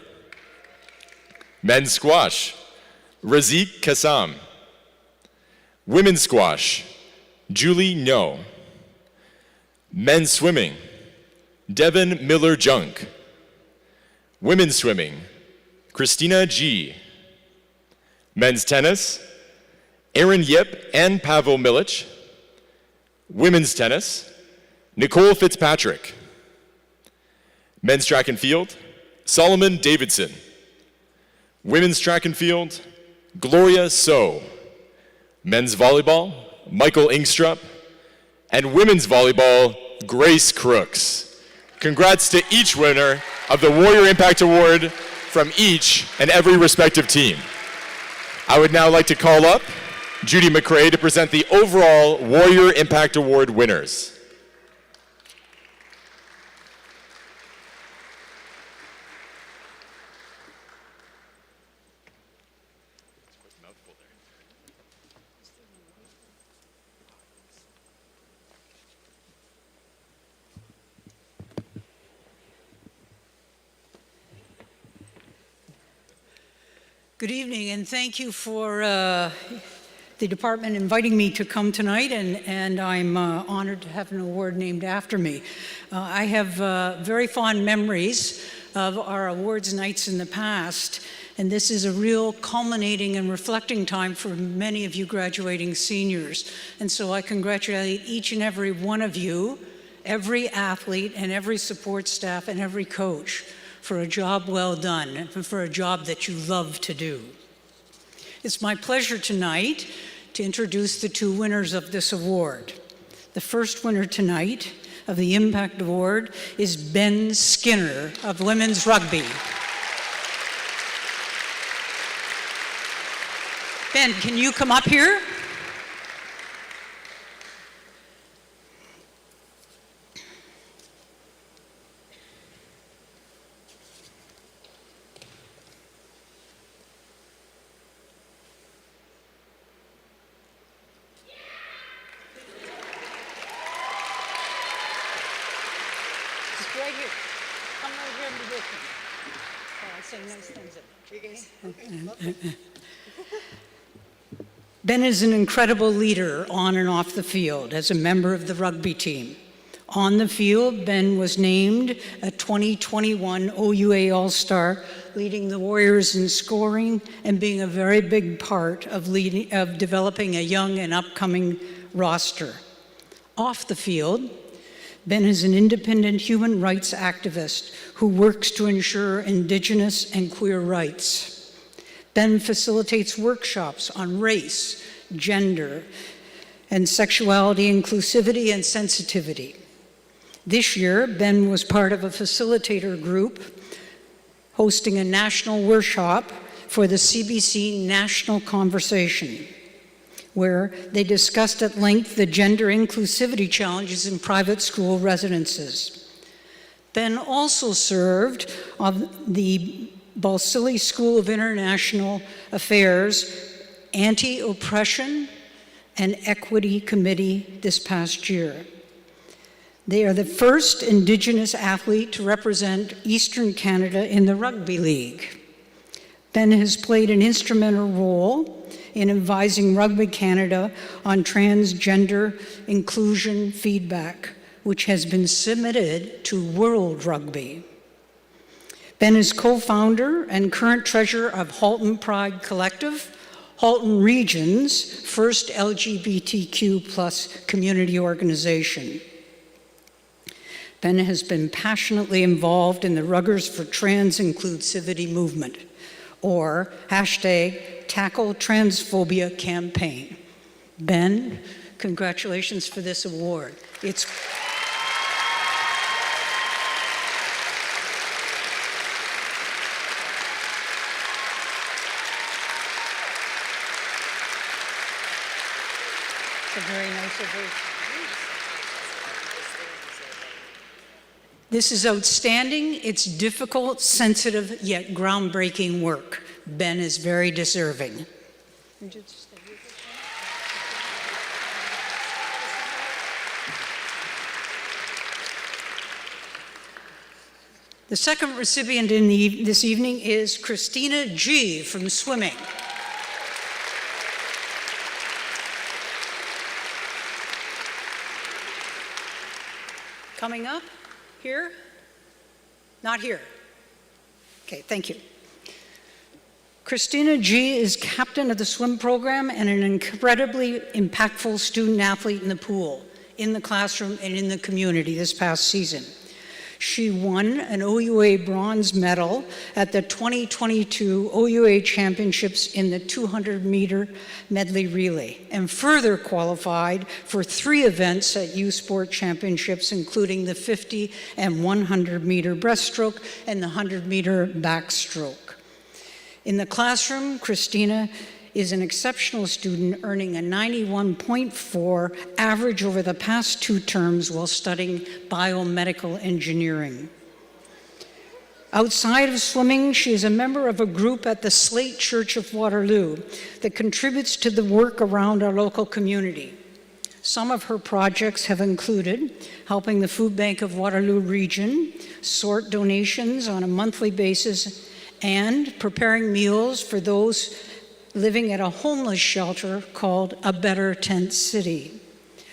Men's squash, Razik Kassam. Women's squash, Julie No. Men's swimming, Devin Miller Junk. Women's swimming, Christina G. Men's tennis, Aaron Yip and Pavel Milic. Women's tennis, Nicole Fitzpatrick. Men's track and field, Solomon Davidson. Women's track and field, Gloria So. Men's volleyball, Michael Ingstrup. And women's volleyball, Grace Crooks. Congrats to each winner of the Warrior Impact Award from each and every respective team. I would now like to call up Judy McRae to present the overall Warrior Impact Award winners. Good evening, and thank you for the department inviting me to come tonight, and I'm honored to have an award named after me. I have very fond memories of our awards nights in the past, and this is a real culminating and reflecting time for many of you graduating seniors. And so I congratulate each and every one of you, every athlete and every support staff and every coach for a job well done and for a job that you love to do. It's my pleasure tonight to introduce the two winners of this award. The first winner tonight of the Impact Award is Ben Skinner of women's rugby. Ben, can you come up here? Ben is an incredible leader on and off the field as a member of the rugby team. On the field, Ben was named a 2021 OUA All-Star, leading the Warriors in scoring and being a very big part of developing a young and upcoming roster. Off the field, Ben is an independent human rights activist who works to ensure Indigenous and queer rights. Ben facilitates workshops on race, gender, and sexuality, inclusivity, and sensitivity. This year, Ben was part of a facilitator group hosting a national workshop for the CBC National Conversation, where they discussed at length the gender inclusivity challenges in private school residences. Ben also served on the Balsillie School of International Affairs Anti-Oppression and Equity Committee this past year. They are the first Indigenous athlete to represent Eastern Canada in the Rugby League. Ben has played an instrumental role in advising Rugby Canada on transgender inclusion feedback, which has been submitted to World Rugby. Ben is co-founder and current treasurer of Halton Pride Collective, Halton Region's first LGBTQ+ community organization. Ben has been passionately involved in the Ruggers for Trans Inclusivity movement, or #Tackle Transphobia campaign. Ben, congratulations for this award. It's a very nice ovation. This is outstanding. It's difficult, sensitive, yet groundbreaking work. Ben is very deserving. The second recipient this evening is Christina G. from swimming. Coming up? Here? Not here. Okay, thank you. Christina G. is captain of the swim program and an incredibly impactful student athlete in the pool, in the classroom, and in the community this past season. She won an OUA bronze medal at the 2022 OUA Championships in the 200-meter medley relay, and further qualified for 3 events at U Sport Championships, including the 50 and 100-meter breaststroke and the 100-meter backstroke. In the classroom, Christina is an exceptional student, earning a 91.4 average over the past 2 terms while studying biomedical engineering. Outside of swimming, she is a member of a group at the Slate Church of Waterloo that contributes to the work around our local community. Some of her projects have included helping the Food Bank of Waterloo Region sort donations on a monthly basis and preparing meals for those living at a homeless shelter called A Better Tent City.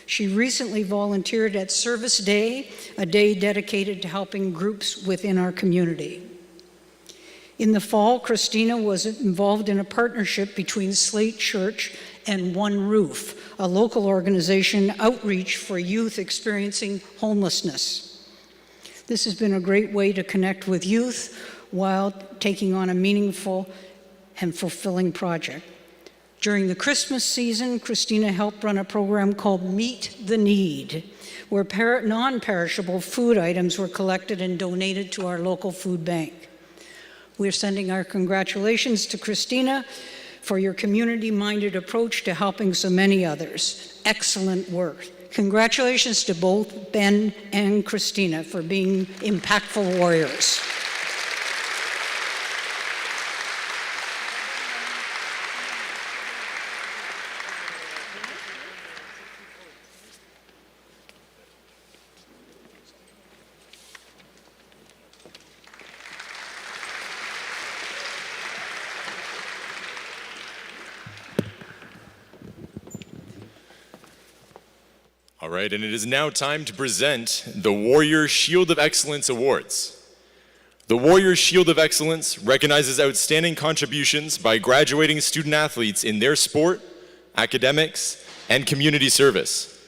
She recently volunteered at Service Day, a day dedicated to helping groups within our community. In the fall, Christina was involved in a partnership between Slate Church and One Roof, a local organization outreach for youth experiencing homelessness. This has been a great way to connect with youth while taking on a meaningful and fulfilling project. During the Christmas season, Christina helped run a program called Meet the Need, where non-perishable food items were collected and donated to our local food bank. We're sending our congratulations to Christina for your community-minded approach to helping so many others. Excellent work. Congratulations to both Ben and Christina for being impactful warriors. All right, and it is now time to present the Warrior Shield of Excellence Awards. The Warrior Shield of Excellence recognizes outstanding contributions by graduating student athletes in their sport, academics, and community service.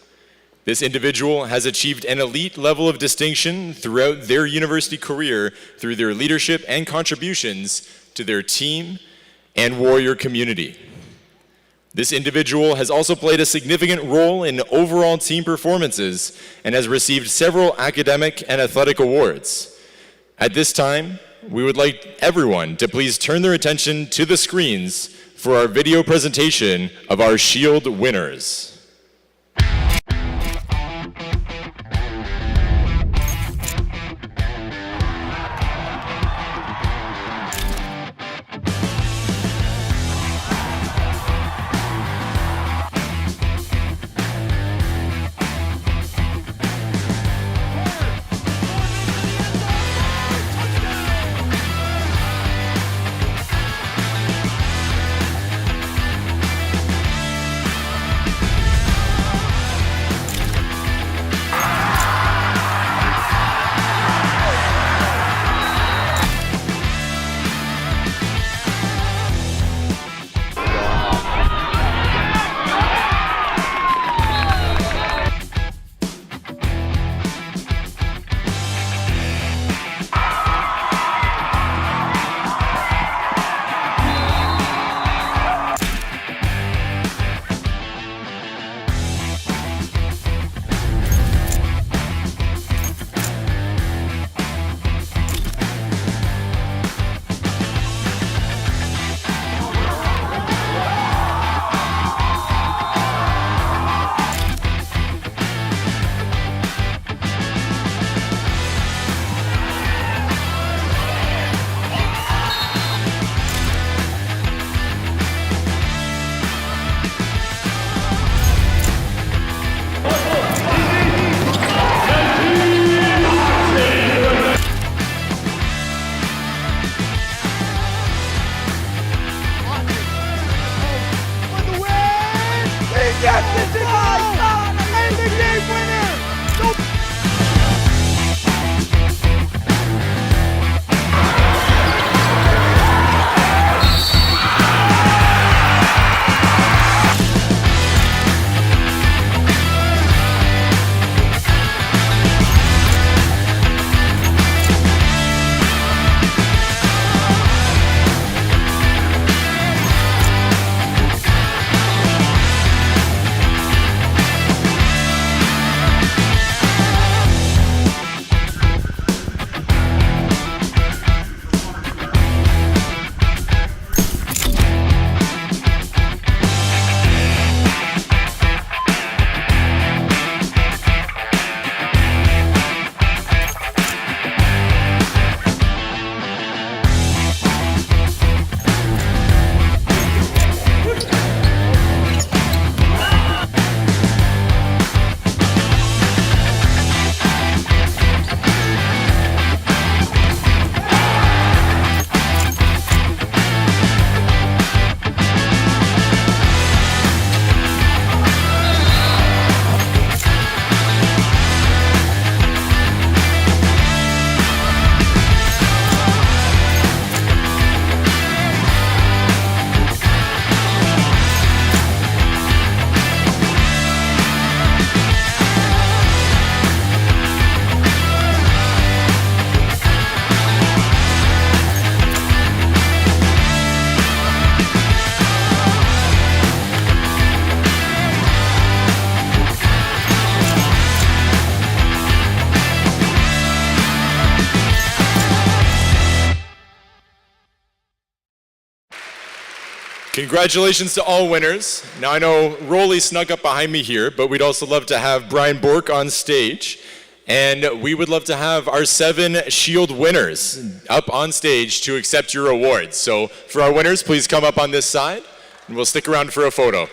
This individual has achieved an elite level of distinction throughout their university career through their leadership and contributions to their team and Warrior community. This individual has also played a significant role in overall team performances and has received several academic and athletic awards. At this time, we would like everyone to please turn their attention to the screens for our video presentation of our Shield winners. This is and the game winner. Congratulations to all winners. Now I know Rolly snuck up behind me here, but we'd also love to have Brian Bork on stage. And we would love to have our 7 Shield winners up on stage to accept your awards. So for our winners, please come up on this side, and we'll stick around for a photo.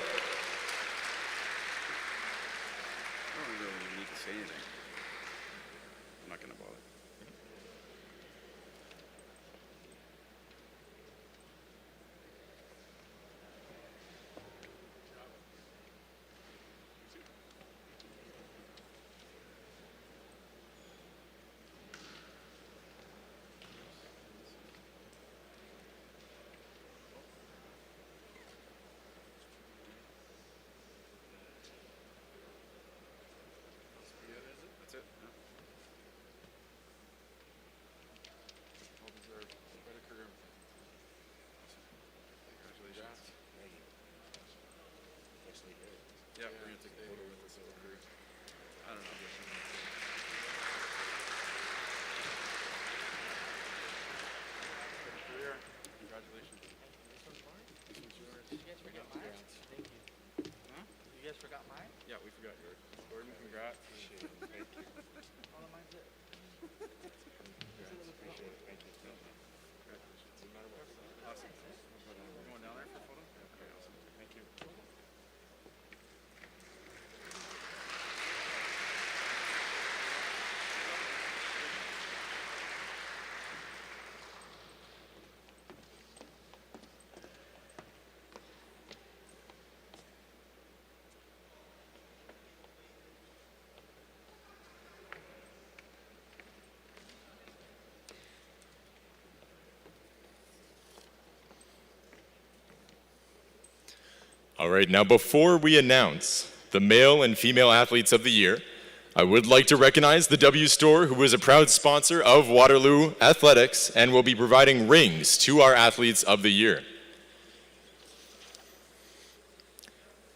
All right, now before we announce the male and female athletes of the year, I would like to recognize the W Store, who is a proud sponsor of Waterloo Athletics and will be providing rings to our athletes of the year.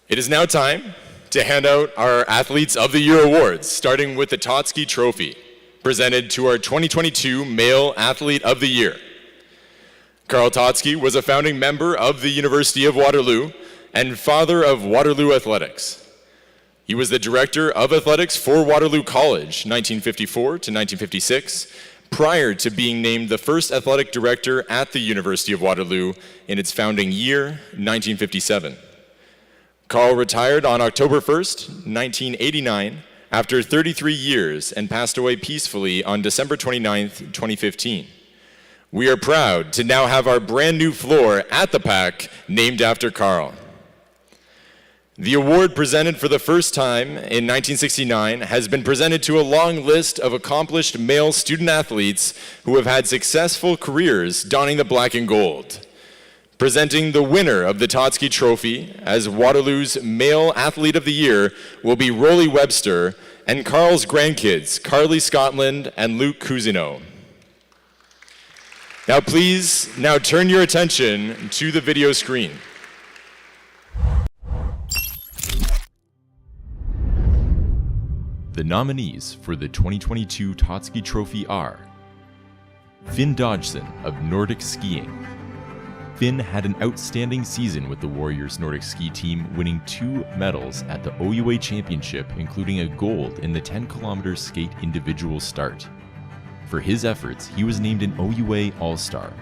It is now time to hand out our Athletes of the Year awards, starting with the Totsky Trophy, presented to our 2022 Male Athlete of the Year. Carl Totsky was a founding member of the University of Waterloo and father of Waterloo Athletics. He was the director of athletics for Waterloo College, 1954 to 1956, prior to being named the first athletic director at the University of Waterloo in its founding year, 1957. Carl retired on October 1st, 1989, after 33 years and passed away peacefully on December 29th, 2015. We are proud to now have our brand new floor at the PAC named after Carl. The award, presented for the first time in 1969, has been presented to a long list of accomplished male student athletes who have had successful careers donning the black and gold. Presenting the winner of the Totsky Trophy as Waterloo's Male Athlete of the Year will be Rolly Webster and Carl's grandkids, Carly Scotland and Luke Cousineau. Now please, turn your attention to the video screen. The nominees for the 2022 Totsky Trophy are Finn Dodgson of Nordic Skiing. Finn had an outstanding season with the Warriors Nordic Ski team, winning 2 medals at the OUA Championship, including a gold in the 10-kilometer skate individual start. For his efforts, he was named an OUA All-Star.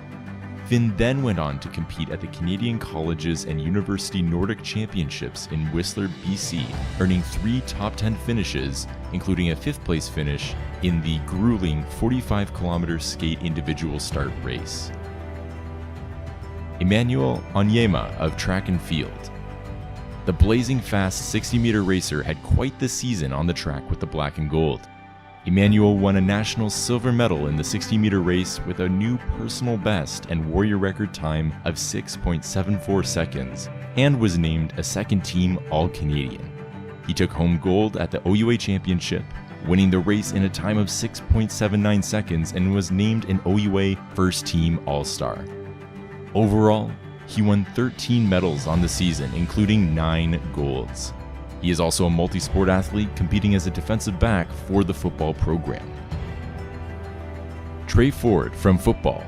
Finn then went on to compete at the Canadian Colleges and University Nordic Championships in Whistler, BC, earning 3 top 10 finishes, including a 5th place finish in the grueling 45-kilometer skate individual start race. Emmanuel Onyema of Track and Field. The blazing fast 60-meter racer had quite the season on the track with the black and gold. Emmanuel won a national silver medal in the 60-meter race with a new personal best and warrior record time of 6.74 seconds, and was named a second-team All-Canadian. He took home gold at the OUA Championship, winning the race in a time of 6.79 seconds, and was named an OUA First-Team All-Star. Overall, he won 13 medals on the season, including 9 golds. He is also a multi-sport athlete, competing as a defensive back for the football program. Trey Ford from football.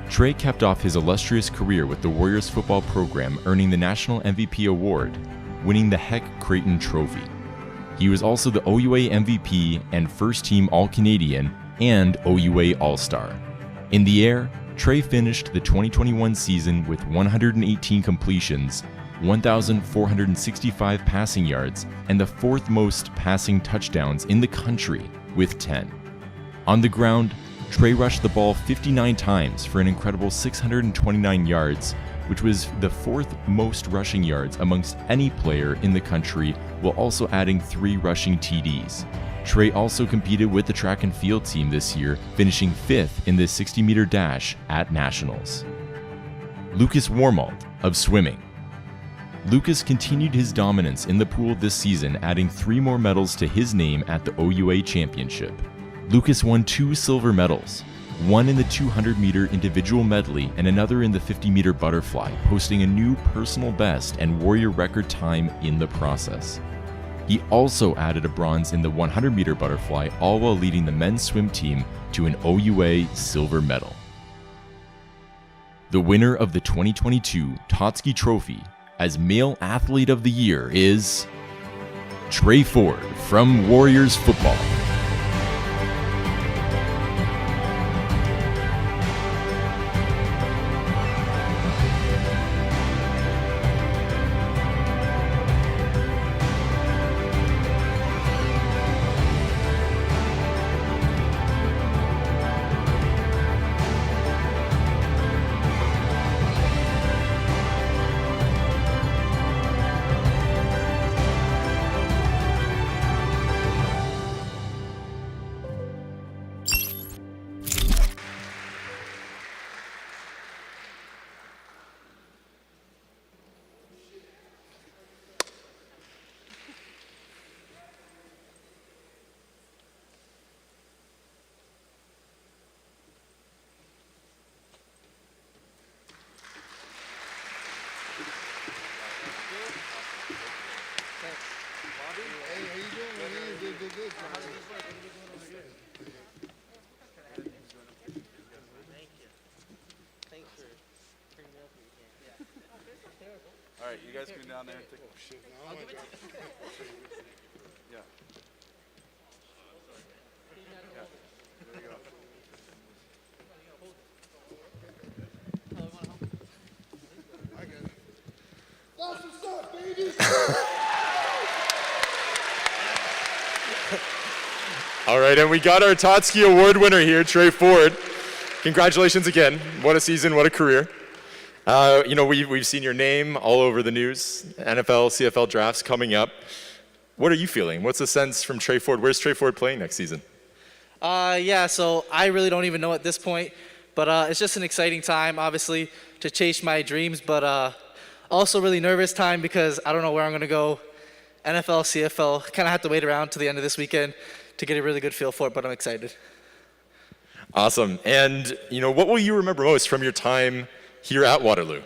Trey kept off his illustrious career with the Warriors football program, earning the National MVP award, winning the Heck Creighton Trophy. He was also the OUA MVP and first-team All-Canadian and OUA All-Star. In the air, Trey finished the 2021 season with 118 completions, 1,465 passing yards, and the 4th most passing touchdowns in the country with 10. On the ground, Trey rushed the ball 59 times for an incredible 629 yards, which was the 4th most rushing yards amongst any player in the country, while also adding 3 rushing TDs. Trey also competed with the track and field team this year, finishing 5th in the 60-meter dash at Nationals. Lucas Warmald of swimming. Lucas continued his dominance in the pool this season, adding 3 more medals to his name at the OUA Championship. Lucas won 2 silver medals, one in the 200-meter individual medley and another in the 50-meter butterfly, posting a new personal best and warrior record time in the process. He also added a bronze in the 100-meter butterfly, all while leading the men's swim team to an OUA silver medal. The winner of the 2022 Totsky Trophy as Male Athlete of the Year is Trey Ford from Warriors Football. All right, you guys can go down there and take shit. I'll give it to you. Yeah. There you go. I get it. That's what's up, baby. All right, and we got our Totsky Award winner here, Trey Ford. Congratulations again. What a season, what a career. We've seen your name all over the news, NFL, CFL drafts coming up. What are you feeling? What's the sense from Trey Ford? Where's Trey Ford playing next season? So I really don't even know at this point, but it's just an exciting time, obviously, to chase my dreams, but also really nervous time because I don't know where I'm going to go. NFL, CFL, kind of have to wait around to the end of this weekend to get a really good feel for it, but I'm excited. Awesome. And, what will you remember most from your time here at Waterloo?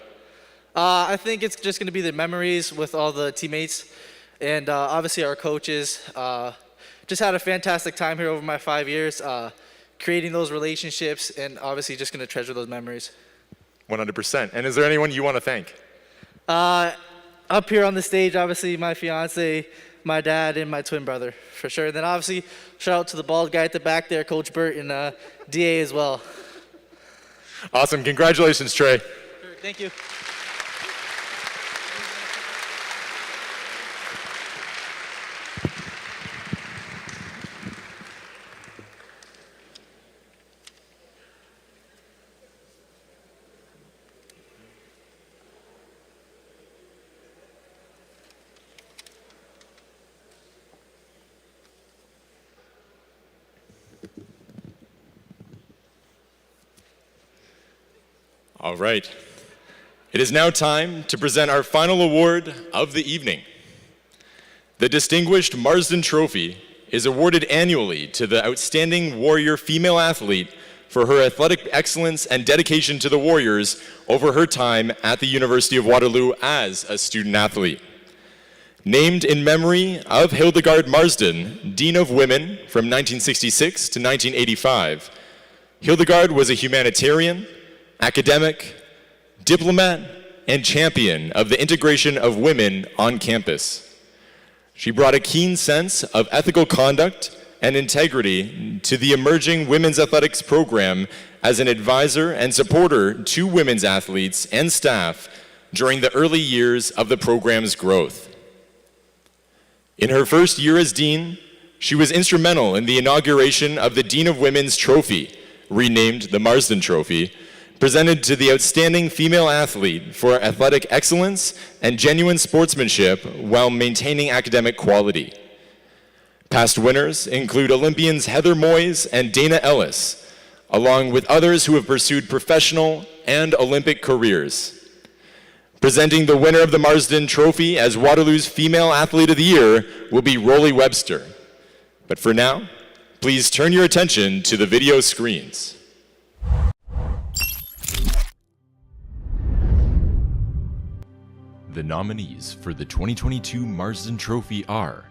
I think it's just going to be the memories with all the teammates and obviously our coaches. Just had a fantastic time here over my 5 years, creating those relationships and obviously just going to treasure those memories. 100%. And is there anyone you want to thank? Up here on the stage, obviously my fiance, my dad, and my twin brother, for sure. And then obviously, shout out to the bald guy at the back there, Coach Burt, and DA as well. Awesome. Congratulations, Trey. Thank you. All right. It is now time to present our final award of the evening. The Distinguished Marsden Trophy is awarded annually to the outstanding Warrior female athlete for her athletic excellence and dedication to the Warriors over her time at the University of Waterloo as a student athlete. Named in memory of Hildegard Marsden, Dean of Women from 1966 to 1985, Hildegard was a humanitarian, academic, diplomat, and champion of the integration of women on campus. She brought a keen sense of ethical conduct and integrity to the emerging women's athletics program as an advisor and supporter to women's athletes and staff during the early years of the program's growth. In her first year as dean, she was instrumental in the inauguration of the Dean of Women's Trophy, renamed the Marsden Trophy, presented to the outstanding female athlete for athletic excellence and genuine sportsmanship while maintaining academic quality. Past winners include Olympians Heather Moyes and Dana Ellis, along with others who have pursued professional and Olympic careers. Presenting the winner of the Marsden Trophy as Waterloo's Female Athlete of the Year will be Rolly Webster. But for now, please turn your attention to the video screens. The nominees for the 2022 Marsden Trophy are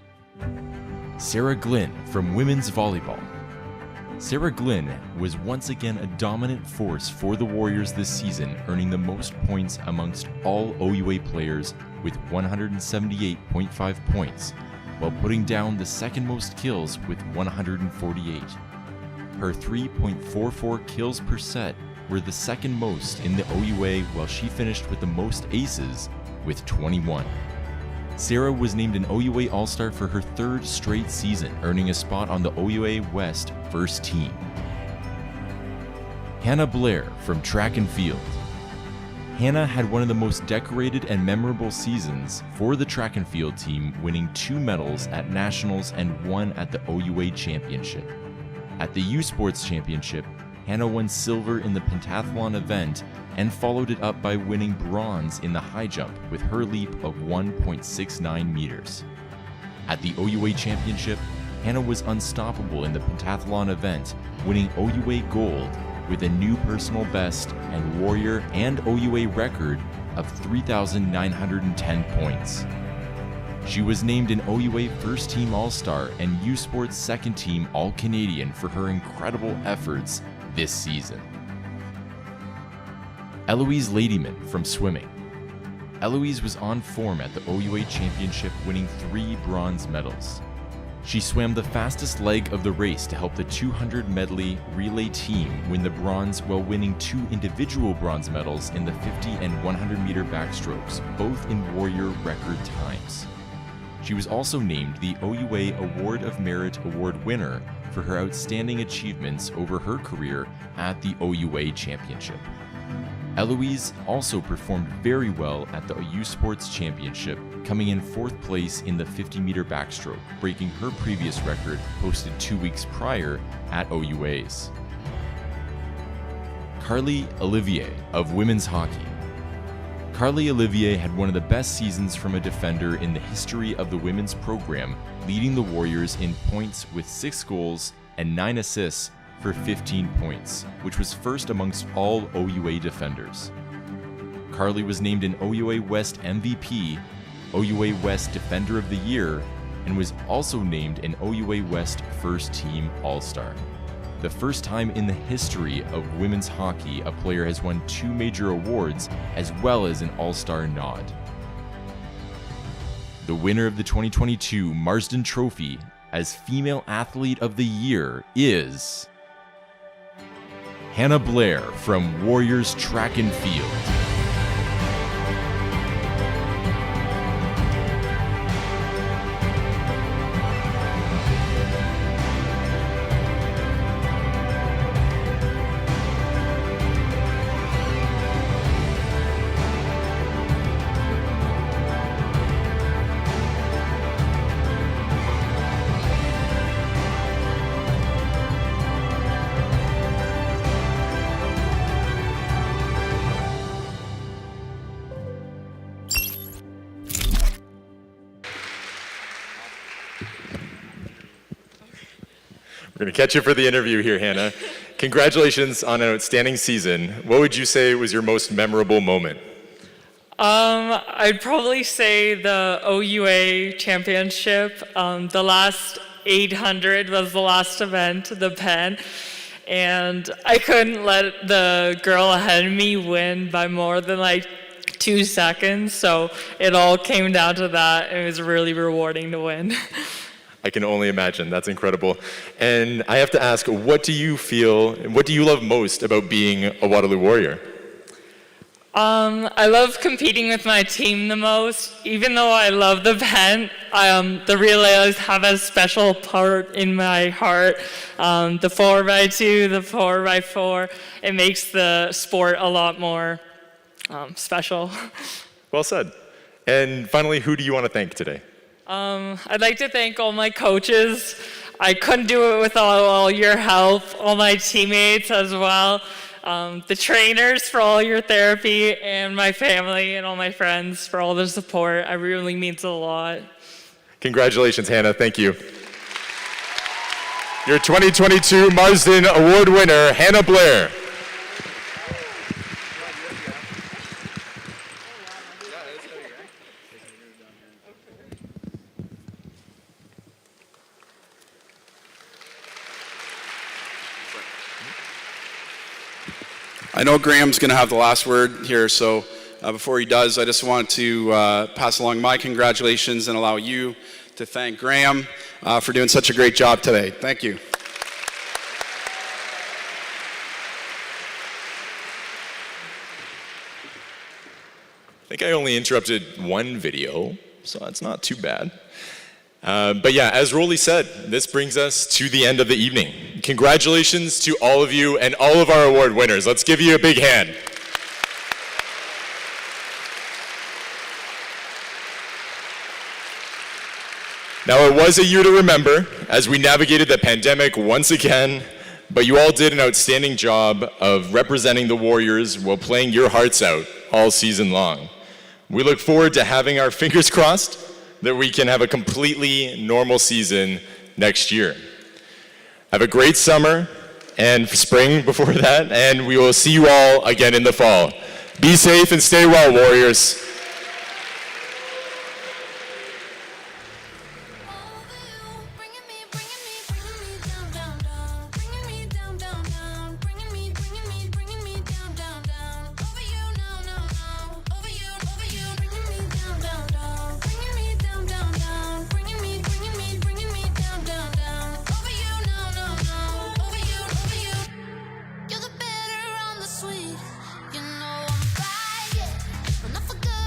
Sarah Glynn from Women's Volleyball. Sarah Glynn was once again a dominant force for the Warriors this season, earning the most points amongst all OUA players with 178.5 points, while putting down the second most kills with 148. Her 3.44 kills per set were the second most in the OUA, while she finished with the most aces with 21. Sarah was named an OUA All-Star for her third straight season, earning a spot on the OUA West first team. Hannah Blair from Track and Field. Hannah had one of the most decorated and memorable seasons for the track and field team, winning 2 medals at Nationals and 1 at the OUA Championship. At the U Sports Championship, Hannah won silver in the pentathlon event and followed it up by winning bronze in the high jump with her leap of 1.69 meters. At the OUA Championship, Hannah was unstoppable in the pentathlon event, winning OUA gold with a new personal best and Warrior and OUA record of 3,910 points. She was named an OUA First Team All-Star and U Sports Second Team All-Canadian for her incredible efforts this season. Eloise Ladyman from swimming. Eloise was on form at the OUA Championship, winning 3 bronze medals. She swam the fastest leg of the race to help the 200 medley relay team win the bronze, while winning 2 individual bronze medals in the 50 and 100 meter backstrokes, both in Warrior record times. She was also named the OUA Award of Merit Award winner for her outstanding achievements over her career at the OUA Championship. Eloise also performed very well at the U Sports Championship, coming in 4th place in the 50-meter backstroke, breaking her previous record posted 2 weeks prior at OUAs. Carly Olivier of women's hockey. Carly Olivier had one of the best seasons from a defender in the history of the women's program, leading the Warriors in points with 6 goals and 9 assists for 15 points, which was first amongst all OUA defenders. Carly was named an OUA West MVP, OUA West Defender of the Year, and was also named an OUA West First Team All-Star. The first time in the history of women's hockey a player has won 2 major awards as well as an All-Star nod. The winner of the 2022 Marsden Trophy as Female Athlete of the Year is Hannah Blair from Warriors Track and Field. We're going to catch you for the interview here, Hannah. Congratulations on an outstanding season. What would you say was your most memorable moment? I'd probably say the OUA championship. The last 800 was the last event, the Penn, and I couldn't let the girl ahead of me win by more than like 2 seconds, so it all came down to that. It was really rewarding to win. I can only imagine. That's incredible. And I have to ask, what do you love most about being a Waterloo Warrior? I love competing with my team the most. Even though I love the Penn, the relays have a special part in my heart. The 4x2, the 4x4, it makes the sport a lot more special. Well said. And finally, who do you want to thank today? I'd like to thank all my coaches. I couldn't do it without all your help, all my teammates as well, the trainers for all your therapy, and my family and all my friends for all the support. It really means a lot. Congratulations, Hannah. Thank you. Your 2022 Marsden Award winner, Hannah Blair. I know Graham's going to have the last word here, so before he does, I just want to pass along my congratulations and allow you to thank Graham for doing such a great job today. Thank you. I think I only interrupted one video, so that's not too bad. But yeah, as Rolly said, this brings us to the end of the evening. Congratulations to all of you and all of our award winners. Let's give you a big hand. Now, it was a year to remember as we navigated the pandemic once again, but you all did an outstanding job of representing the Warriors while playing your hearts out all season long. We look forward to having our fingers crossed that we can have a completely normal season next year. Have a great summer and spring before that, and we will see you all again in the fall. Be safe and stay well, Warriors. You're the bitter on the sweet. You know I'm right, yeah. When I forgot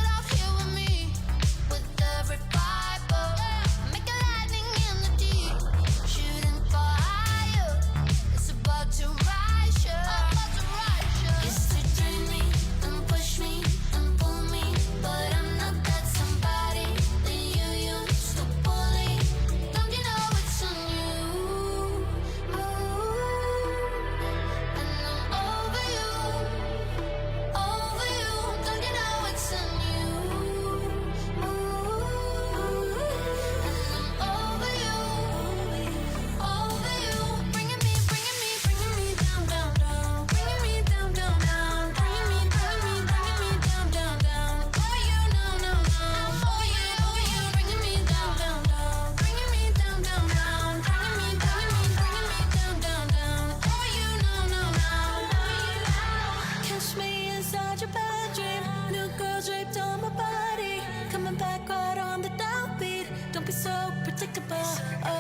be so predictable. Oh.